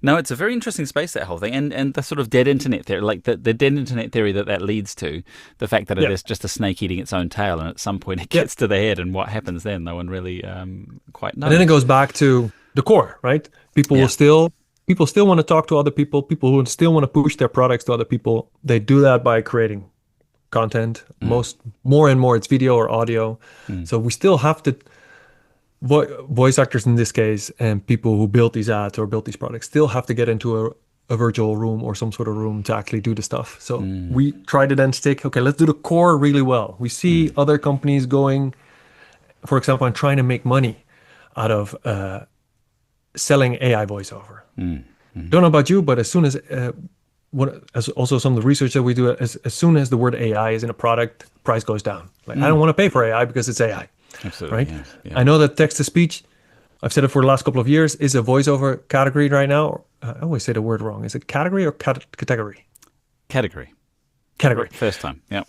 No, it's a very interesting space, that whole thing, and the sort of dead internet theory, like the dead internet theory that leads to, the fact that it is just a snake eating its own tail, and at some point it gets to the head, and what happens then, no one really quite knows. And then it goes back to the core, right? People still want to talk to other people. People who still want to push their products to other people. They do that by creating content. More and more, it's video or audio. So we still have to voice actors in this case, and people who build these ads or build these products still have to get into a virtual room or some sort of room to actually do the stuff. So we try to then stick, okay, let's do the core really well. We see other companies going, for example, and trying to make money out of selling AI voiceover. Don't know about you, but as soon as as also some of the research that we do, as soon as the word AI is in a product, price goes down. Like I don't want to pay for AI because it's AI. Absolutely, right? Yeah. I know that text to speech, I've said it for the last couple of years, is a voiceover category right now. I always say the word wrong. Is it category or category? Category. First time. Yeah.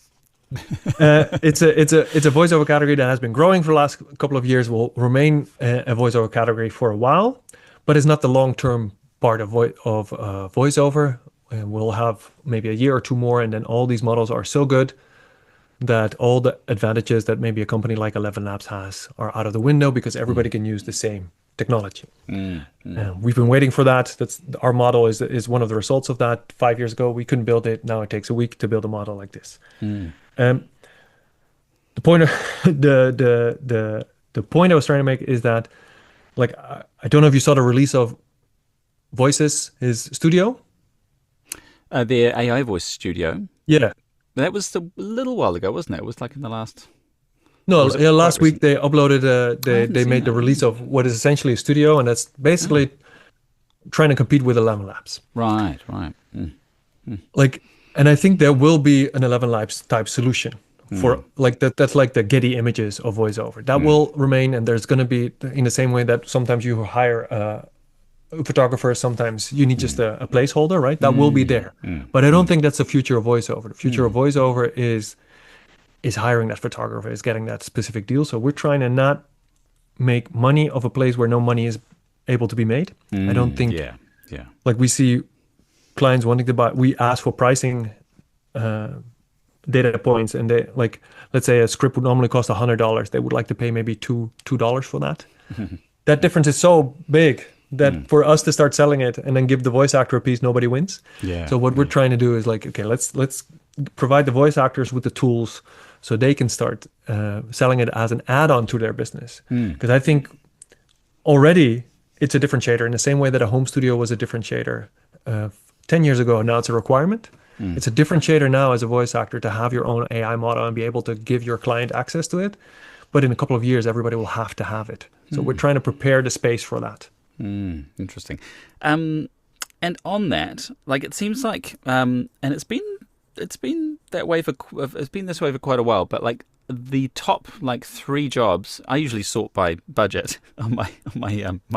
It's a voiceover category that has been growing for the last couple of years. Will remain a voiceover category for a while, but it's not the long-term part of voiceover. And we'll have maybe a year or two more, and then all these models are so good that all the advantages that maybe a company like 11 Labs has are out of the window because everybody can use the same technology. We've been waiting for that. That's our model is one of the results of that. 5 years ago, we couldn't build it. Now it takes a week to build a model like this. The point of the point I was trying to make is that, like, I don't know if you saw the release of Voices, his studio. The AI voice studio. Yeah. That was a little while ago, wasn't it? It was like in the last... No, last week they uploaded, they made the release of what is essentially a studio, and that's basically trying to compete with 11 Labs. Right. Like, and I think there will be an 11 Labs type solution for like that. That's like the Getty images of voiceover. That will remain, and there's going to be, in the same way that sometimes you hire a photographer, sometimes you need just a placeholder, right? That will be there. But I don't think that's the future of voiceover. The future of voiceover is hiring that photographer, is getting that specific deal. So we're trying to not make money of a place where no money is able to be made. I don't think, like we see clients wanting to buy, we ask for pricing data points, and they, like, let's say a script would normally cost $100. They would like to pay maybe $2 for that. That difference is so big that for us to start selling it and then give the voice actor a piece, nobody wins. So what we're trying to do is like, okay, let's provide the voice actors with the tools so they can start selling it as an add-on to their business. Because I think already it's a differentiator in the same way that a home studio was a differentiator 10 years ago. Now it's a requirement. It's a differentiator now as a voice actor to have your own AI model and be able to give your client access to it. But in a couple of years, everybody will have to have it. So we're trying to prepare the space for that. Interesting. And on that, like, it seems like, and it's been that way it's been this way for quite a while, but like the top like 3 jobs, I usually sort by budget on my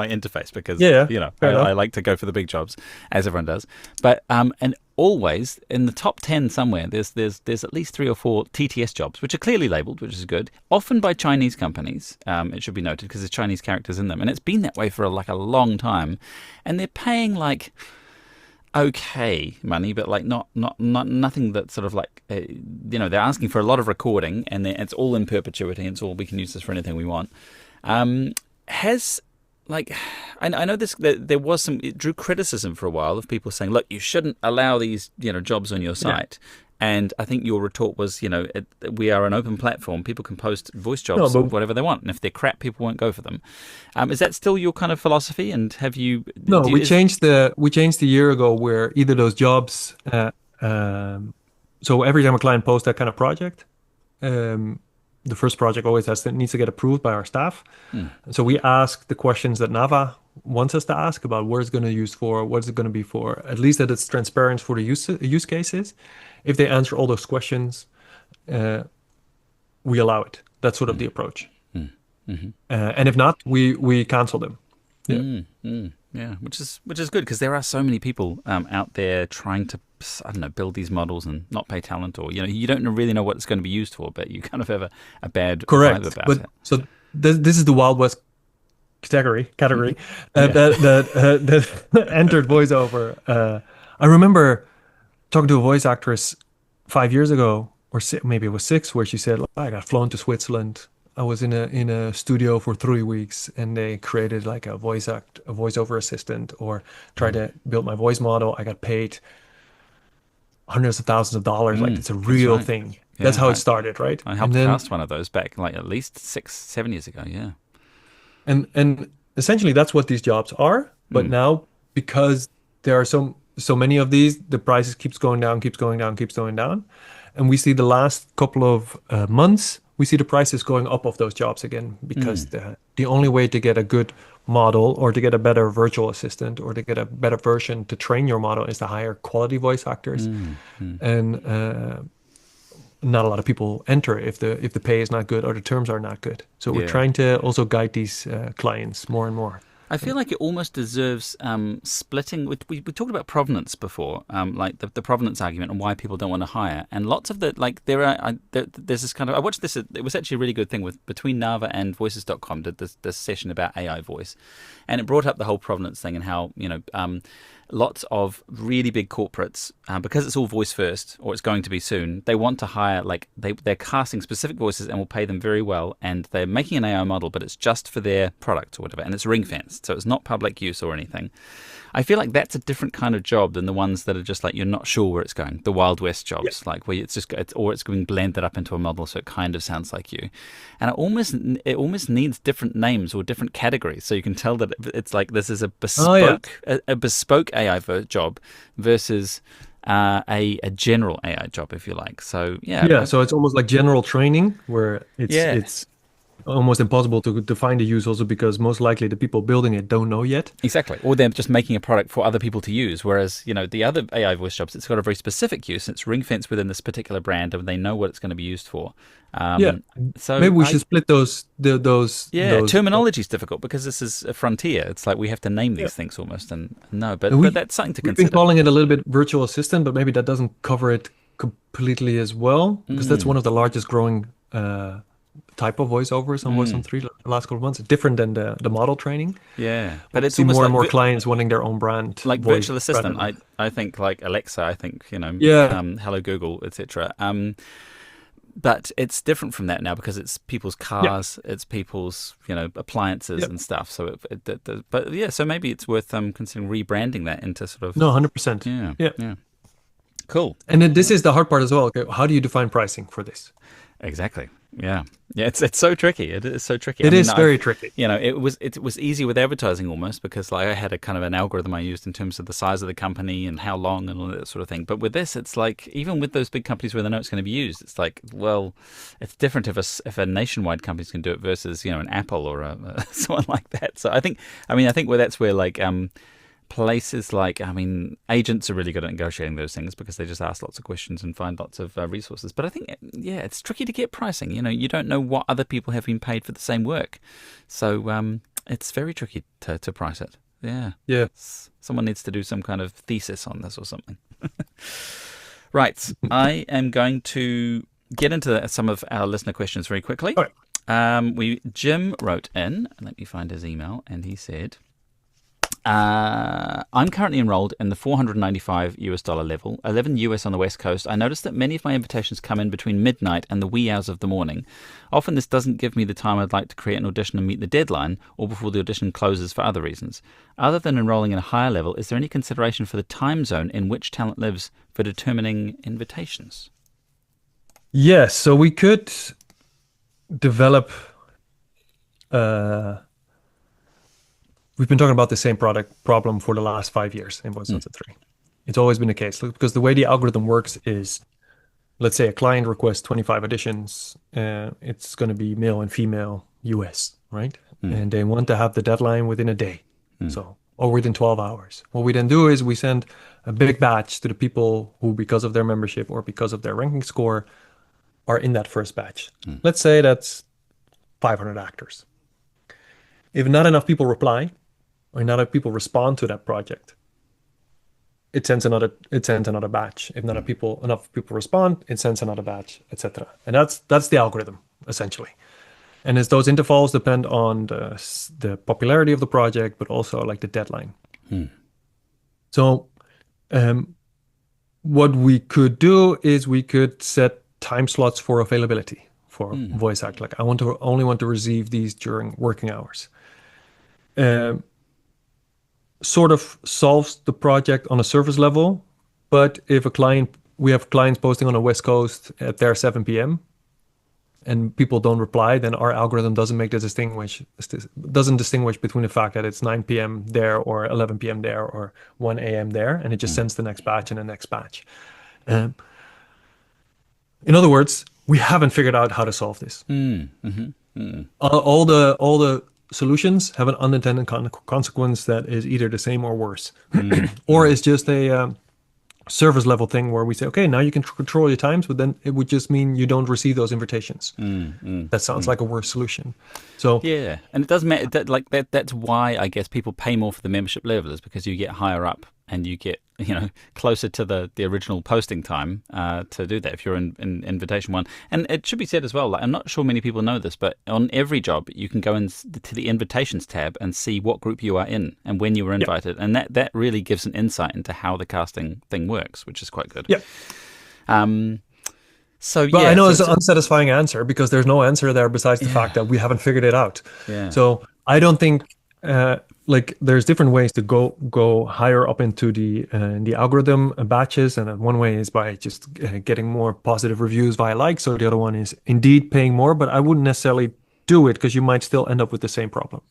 interface because I like to go for the big jobs, as everyone does. But and always in the top 10 somewhere, there's at least 3 or 4 TTS jobs, which are clearly labeled, which is good, often by Chinese companies. It should be noted because there's Chinese characters in them, and it's been that way for a long time, and they're paying like okay money, but like not nothing that sort of like they're asking for a lot of recording, and it's all in perpetuity. It's all, we can use this for anything we want. Has, like, I know there was some, it drew criticism for a while of people saying, look, you shouldn't allow these jobs on your site. And I think your retort was, we are an open platform. People can post voice jobs, whatever they want. And if they're crap, people won't go for them. Is that still your kind of philosophy? And have you... No, we changed a year ago where either those jobs... so every time a client posts that kind of project, the first project always needs to get approved by our staff. So we ask the questions that Nava wants us to ask about what it's going to use for, what's it going to be for, at least that it's transparent for the use cases. If they answer all those questions, uh, we allow it. That's sort of the approach. Mm. Hmm. And if not, we cancel them. Yeah. Yeah, which is good because there are so many people out there trying to, I don't know, build these models and not pay talent, or you don't really know what it's going to be used for, but you kind of have a bad Correct. vibe about But it. so this is the Wild West category Yeah. that entered voiceover. I remember talking to a voice actress 5 years ago, or maybe it was six, where she said, "I got flown to Switzerland. I was in a studio for 3 weeks, and they created like a voiceover assistant, or tried to build my voice model. I got paid hundreds of thousands of dollars. Like it's a That's real right. thing. That's Yeah, how it started, right? I And helped then cast one of those back like at least 6, 7 years ago. Yeah. and essentially that's what these jobs are. But Mm. now, because there are so many of these, the prices keeps going down, keeps going down, keeps going down. And we see the last couple of months, we see the prices going up of those jobs again, because the only way to get a good model, or to get a better virtual assistant, or to get a better version to train your model, is to hire quality voice actors. And not a lot of people enter if the pay is not good or the terms are not good. So we're Yeah. trying to also guide these clients more and more. I feel like it almost deserves splitting. We talked about provenance before, like the provenance argument and why people don't want to hire. And lots of the, like, there's this kind of, I watched this, it was actually a really good thing with, between Nava and Voices.com did this session about AI voice. And it brought up the whole provenance thing and how, lots of really big corporates, because it's all voice first, or it's going to be soon, they want to hire, like, they're casting specific voices and will pay them very well, and they're making an AI model, but it's just for their product or whatever, and it's ring fenced, so it's not public use or anything. I feel like that's a different kind of job than the ones that are just like, you're not sure where it's going, the Wild West jobs, like where it's being blended up into a model, so it kind of sounds like you. And it almost needs different names or different categories, so you can tell that it's like this is a bespoke a bespoke AI job versus a general AI job, if you like. So Yeah, so it's almost like general training, where it's almost impossible to define the use, also because most likely the people building it don't know yet. Exactly. Or they're just making a product for other people to use. Whereas, the other AI voice jobs, it's got a very specific use. It's ring fenced within this particular brand, and they know what it's going to be used for. So Maybe we should split those. Terminology is difficult because this is a frontier. It's like we have to name these things almost. And but that's something to We've consider. been calling it a little bit virtual assistant, but maybe that doesn't cover it completely as well, because that's one of the largest growing type of voiceovers on Voice123 the last couple of months. It's different than the model training. Yeah, but it's See almost more like and more clients wanting their own brand, like voice virtual assistant. rather than- I think like Alexa. I think Yeah. Hello Google, etc. But it's different from that now because it's people's cars, it's people's appliances and stuff. So but yeah, so maybe it's worth considering rebranding that into sort of No, 100%. yeah. Cool. And then this is the hard part as well. Okay, how do you define pricing for this? Exactly. Yeah. It's so tricky. It is so tricky. It is very tricky. It was easy with advertising almost, because like I had a kind of an algorithm I used in terms of the size of the company and how long and all that sort of thing. But with this, it's like, even with those big companies where they know it's going to be used, it's like, well, it's different if a nationwide company can do it versus an Apple or someone like that. So I think that's where like places like, agents are really good at negotiating those things because they just ask lots of questions and find lots of resources. But I think, it's tricky to get pricing. You don't know what other people have been paid for the same work. So it's very tricky to price it. Yeah. Yeah. Someone needs to do some kind of thesis on this or something. Right. I am going to get into some of our listener questions very quickly. All right. Jim wrote in, let me find his email, and he said, I'm currently enrolled in the $495 level, 11 US on the West Coast. I noticed that many of my invitations come in between midnight and the wee hours of the morning. Often this doesn't give me the time I'd like to create an audition and meet the deadline, or before the audition closes for other reasons. Other than enrolling in a higher level, is there any consideration for the time zone in which talent lives for determining invitations? Yes, so we could develop we've been talking about the same product problem for the last 5 years in Voice123. It's always been the case, because the way the algorithm works is, let's say a client requests 25 auditions, it's going to be male and female US, right? And they want to have the deadline within a day. So, or within 12 hours. What we then do is we send a big batch to the people who, because of their membership or because of their ranking score, are in that first batch. Let's say that's 500 actors. If not enough people reply or not enough people respond to that project, it sends another batch. If not enough people respond, it sends another batch, etc. And that's the algorithm essentially. And as those intervals depend on the popularity of the project, but also like the deadline. So what we could do is we could set time slots for availability for voice act. Like I only want to receive these during working hours. Sort of solves the project on a surface level, but if we have clients posting on the West Coast at their 7 p.m. and people don't reply, then our algorithm doesn't distinguish between the fact that it's 9 p.m. there or 11 p.m. there or 1 a.m. there, and it just sends the next batch and the next batch. In other words, we haven't figured out how to solve this. All the solutions have an unintended consequence that is either the same or worse, or it's just a service level thing where we say, okay, now you can control your times, but then it would just mean you don't receive those invitations. That sounds like a worse solution. So yeah, and it does matter. That's why I guess people pay more for the membership level, is because you get higher up and you get closer to the original posting time to do that if you're in invitation one. And it should be said as well, like, I'm not sure many people know this, but on every job you can go to the invitations tab and see what group you are in and when you were invited, and that really gives an insight into how the casting thing works, which is quite good. So but I know it's an unsatisfying answer because there's no answer there besides the fact that we haven't figured it out. So I don't think there's different ways to go higher up into the algorithm batches, and one way is by just getting more positive reviews via likes, or the other one is indeed paying more, but I wouldn't necessarily do it because you might still end up with the same problem.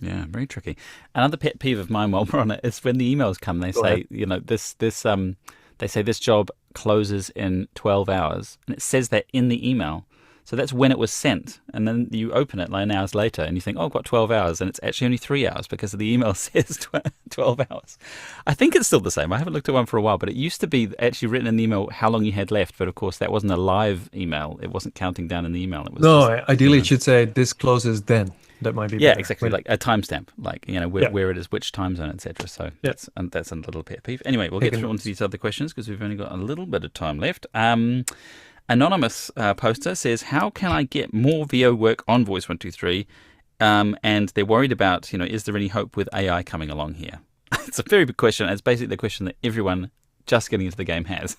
Yeah, very tricky. Another pet peeve of mine while we're on it is when the emails come, they say, they say this job closes in 12 hours, and it says that in the email. So that's when it was sent, and then you open it 9 hours later and you think, oh, I've got 12 hours, and it's actually only 3 hours because the email says 12 hours. I think it's still the same. I haven't looked at one for a while, but it used to be actually written in the email how long you had left, but of course that wasn't a live email. It wasn't counting down in the email. It was ideally it should say this closes then. That might be better. Exactly, like a timestamp, like where it is, which time zone, etc. So that's a little pet peeve. Anyway, we'll get through onto these other questions because we've only got a little bit of time left. Anonymous poster says, how can I get more VO work on Voice123? And they're worried about, is there any hope with AI coming along here? It's a very big question. It's basically the question that everyone just getting into the game has.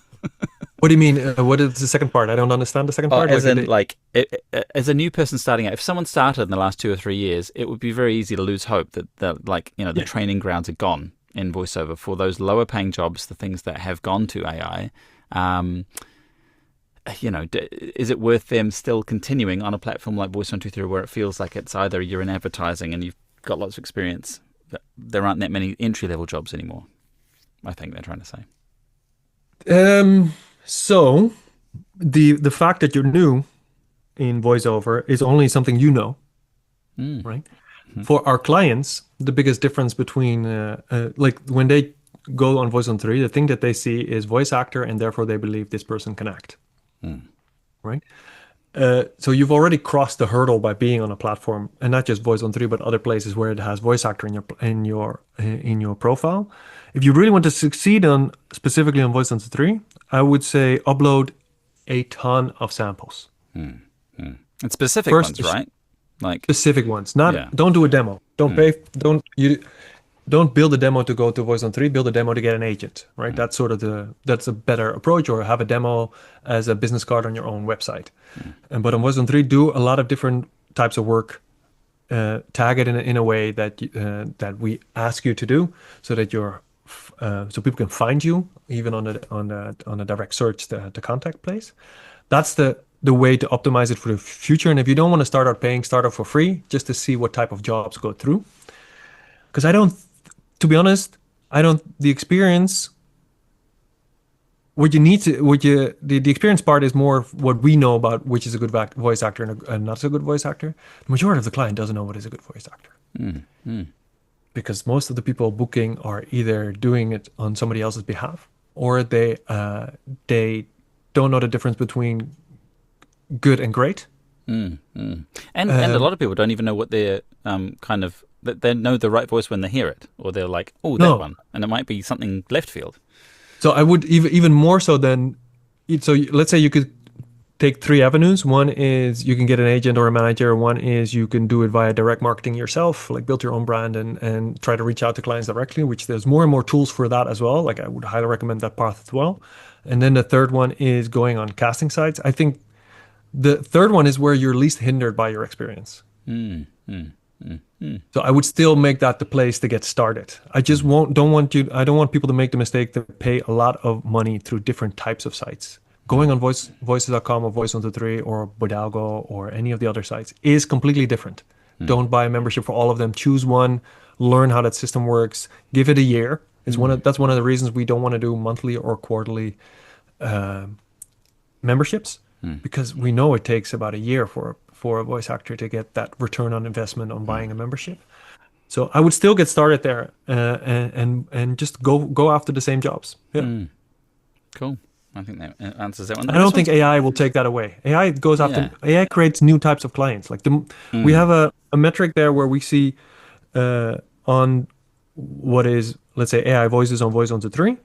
What do you mean? What is the second part? I don't understand the second part. As as a new person starting out, if someone started in the last 2 or 3 years, it would be very easy to lose hope that the training grounds are gone in VoiceOver for those lower paying jobs, the things that have gone to AI. Is it worth them still continuing on a platform like Voice123 where it feels like it's either you're in advertising and you've got lots of experience, that there aren't that many entry-level jobs anymore? I think they're trying to say. So the fact that you're new in VoiceOver is only something right? For our clients, the biggest difference between when they go on Voice123, the thing that they see is voice actor, and therefore they believe this person can act. Right? So you've already crossed the hurdle by being on a platform, and not just Voice123, but other places where it has voice actor in your profile. If you really want to succeed specifically on Voice123, I would say upload a ton of samples. And specific ones, right? Like specific ones. Don't do a demo. Don't build a demo to go to Voice123, build a demo to get an agent, right? That's that's a better approach, or have a demo as a business card on your own website. But on Voice123, do a lot of different types of work, tag it in a way that we ask you to do, so that so people can find you even on a direct search the contact place. That's the way to optimize it for the future. And if you don't want to start out paying, start out for free, just to see what type of jobs go through. Because to be honest, the experience, the experience part is more what we know about which is a good voice actor and not so good voice actor. The majority of the client doesn't know what is a good voice actor. because most of the people booking are either doing it on somebody else's behalf, or they don't know the difference between good and great. And a lot of people don't even know what they're that they know the right voice when they hear it, or they're like, oh, that No. one, and it might be something left field. So I would even more so than, so let's say you could take three avenues. One is you can get an agent or a manager. One is you can do it via direct marketing yourself, like build your own brand and try to reach out to clients directly, which there's more and more tools for that as well. Like I would highly recommend that path as well. And then the third one is going on casting sites. I think the third one is where you're least hindered by your experience. So I would still make that the place to get started. I just don't want people to make the mistake to pay a lot of money through different types of sites. Going on voices.com or Voice123 or Bodalgo or any of the other sites is completely different. Don't buy a membership for all of them. Choose one, learn how that system works, give it a year. That's one of the reasons we don't want to do monthly or quarterly memberships, because we know it takes about a year for a voice actor to get that return on investment on buying a membership. So I would still get started there and just go after the same jobs. Yeah. Cool. I think that answers that one. I don't think AI will take that away. AI goes after AI creates new types of clients. Like we have a metric there where we see on what is, let's say, AI voices on Voice123.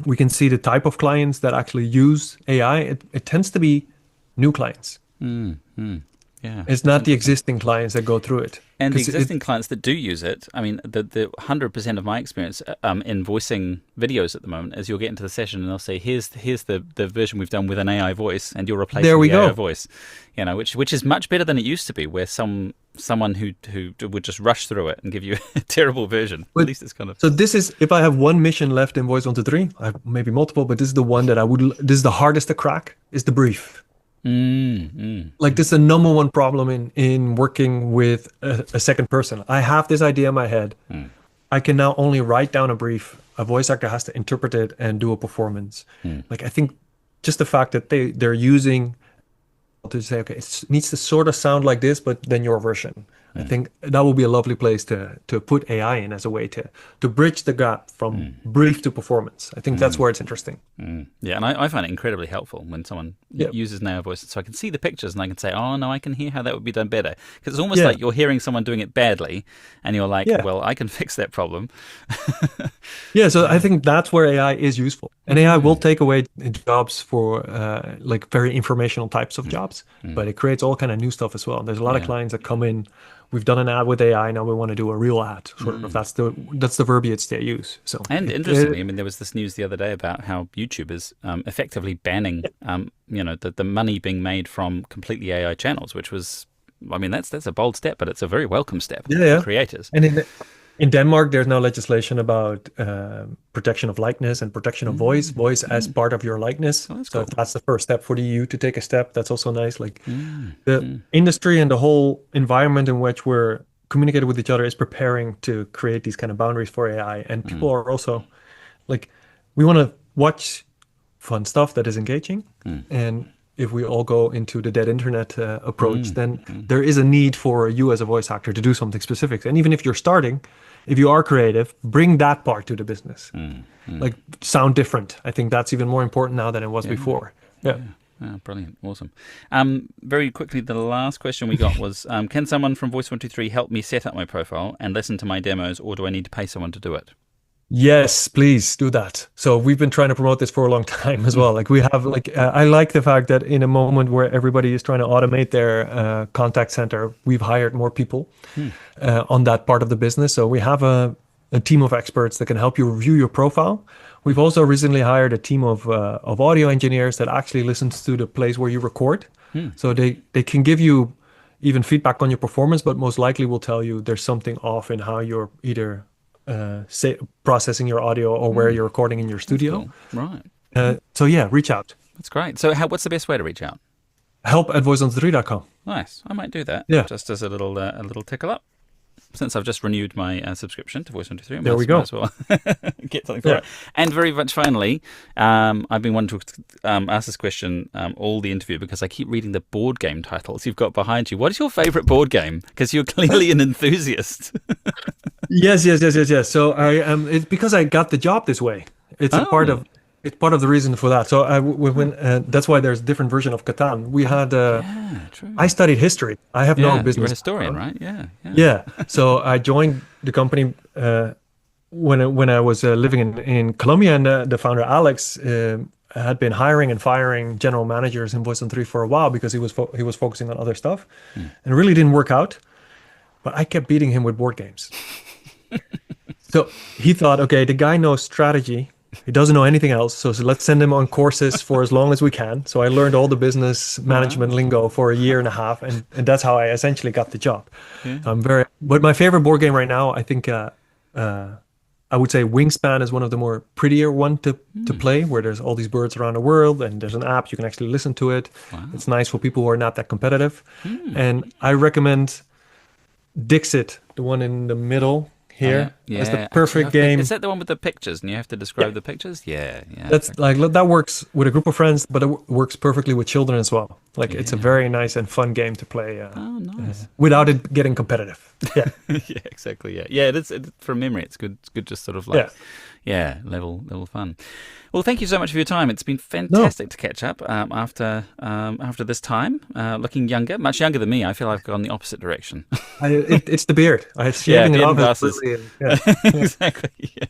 We can see the type of clients that actually use AI. It tends to be new clients. Yeah, it's not the existing clients that go through it. And the existing clients that do use it, I mean, the 100% of my experience in voicing videos at the moment is you'll get into the session and they'll say, here's the version we've done with an AI voice, and you'll replace the AI voice. You know, which is much better than it used to be, where someone who would just rush through it and give you a terrible version. But, at least it's kind of. So this is, if I have one mission left in Voice123, I have maybe multiple, but this is the one that this is the hardest to crack, is the brief. Like this is the number one problem in working with a second person. I have this idea in my head. I can now only write down a brief. A voice actor has to interpret it and do a performance. Like I think just the fact that they're using to say, okay, it needs to sort of sound like this, but then your version. I think that will be a lovely place to put AI in as a way to bridge the gap from brief to performance. I think that's where it's interesting. Yeah, and I find it incredibly helpful when someone uses an AI voice, so I can see the pictures and I can say, oh, no, I can hear how that would be done better. Because it's almost like you're hearing someone doing it badly, and you're like, well, I can fix that problem. So I think that's where AI is useful. And AI will take away jobs for like very informational types of jobs, but it creates all kind of new stuff as well. There's a lot of clients that come in. We've done an ad with AI. Now we want to do a real ad. Sort of. That's the verbiage they use. So and interestingly, I mean, there was this news the other day about how YouTube is effectively banning, the money being made from completely AI channels, which was, I mean, that's a bold step, but it's a very welcome step for creators. And in Denmark, there's now legislation about protection of likeness and protection of voice as part of your likeness. Oh, so if that's the first step for the EU to take a step, that's also nice. Like the industry and the whole environment in which we're communicating with each other is preparing to create these kind of boundaries for AI. And people are also like, we want to watch fun stuff that is engaging. And if we all go into the dead internet approach, then there is a need for you as a voice actor to do something specific. And even if you're starting, if you are creative, bring that part to the business. Like sound different. I think that's even more important now than it was before. Yeah. Oh, brilliant. Awesome. Very quickly, the last question we got was, can someone from Voice123 help me set up my profile and listen to my demos, or do I need to pay someone to do it? Yes, please do that. So we've been trying to promote this for a long time as well. Like we have, I like the fact that in a moment where everybody is trying to automate their contact center, we've hired more people on that part of the business. So we have a team of experts that can help you review your profile. We've also recently hired a team of audio engineers that actually listens to the place where you record. So they can give you even feedback on your performance, but most likely will tell you there's something off in how you're either processing your audio or where you're recording in your studio. Cool. Right. So yeah, reach out. That's great. So what's the best way to reach out? help@voice123.com. Nice. I might do that. Yeah. Just as a little tickle up. since I've just renewed my subscription to Voice123. There we go. Might as well get something for it. And very much finally, I've been wanting to ask this question all the interview because I keep reading the board game titles you've got behind you. What is your favorite board game? Because you're clearly an enthusiast. Yes. So it's because I got the job this way. It's part of the reason for that. So that's why there's a different version of Catan. We had True. I studied history. I have no business. You're a historian, right? Yeah. So I joined the company when I was living in Colombia, and the founder Alex had been hiring and firing general managers in Voice123 for a while because he was focusing on other stuff, and it really didn't work out. But I kept beating him with board games. So he thought, okay, the guy knows strategy. He doesn't know anything else. So let's send him on courses for as long as we can. So I learned all the business management lingo for a year and a half. And that's how I essentially got the job. Yeah. But my favorite board game right now, I think I would say Wingspan is one of the more prettier one to play, where there's all these birds around the world and there's an app, you can actually listen to it. Wow. It's nice for people who are not that competitive. And I recommend Dixit, the one in the middle here. It's the perfect game. Is that the one with the pictures and you have to describe the pictures? Yeah. That's that works with a group of friends, but it works perfectly with children as well. It's a very nice and fun game to play. Nice. Without it getting competitive. Yeah. Yeah, exactly. Yeah, it is. From memory, it's good. It's good, just sort of level fun. Well, thank you so much for your time. It's been fantastic to catch up after this time. Looking younger, much younger than me. I feel like I've gone the opposite direction. It's the beard. I was shaving it off. Glasses. Exactly. Yeah.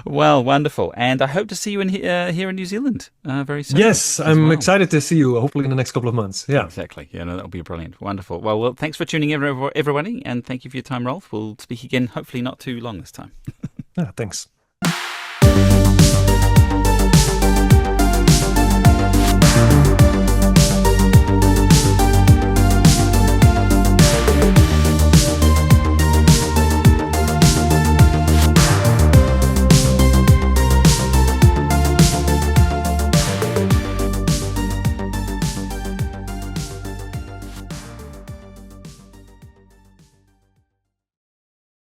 Well, wonderful. And I hope to see you here in New Zealand very soon. Yes, I'm excited to see you, hopefully in the next couple of months. Yeah. Exactly. Yeah, no, that'll be brilliant. Wonderful. Well, thanks for tuning in, everybody, and thank you for your time, Rolf. We'll speak again, hopefully not too long this time. Thanks.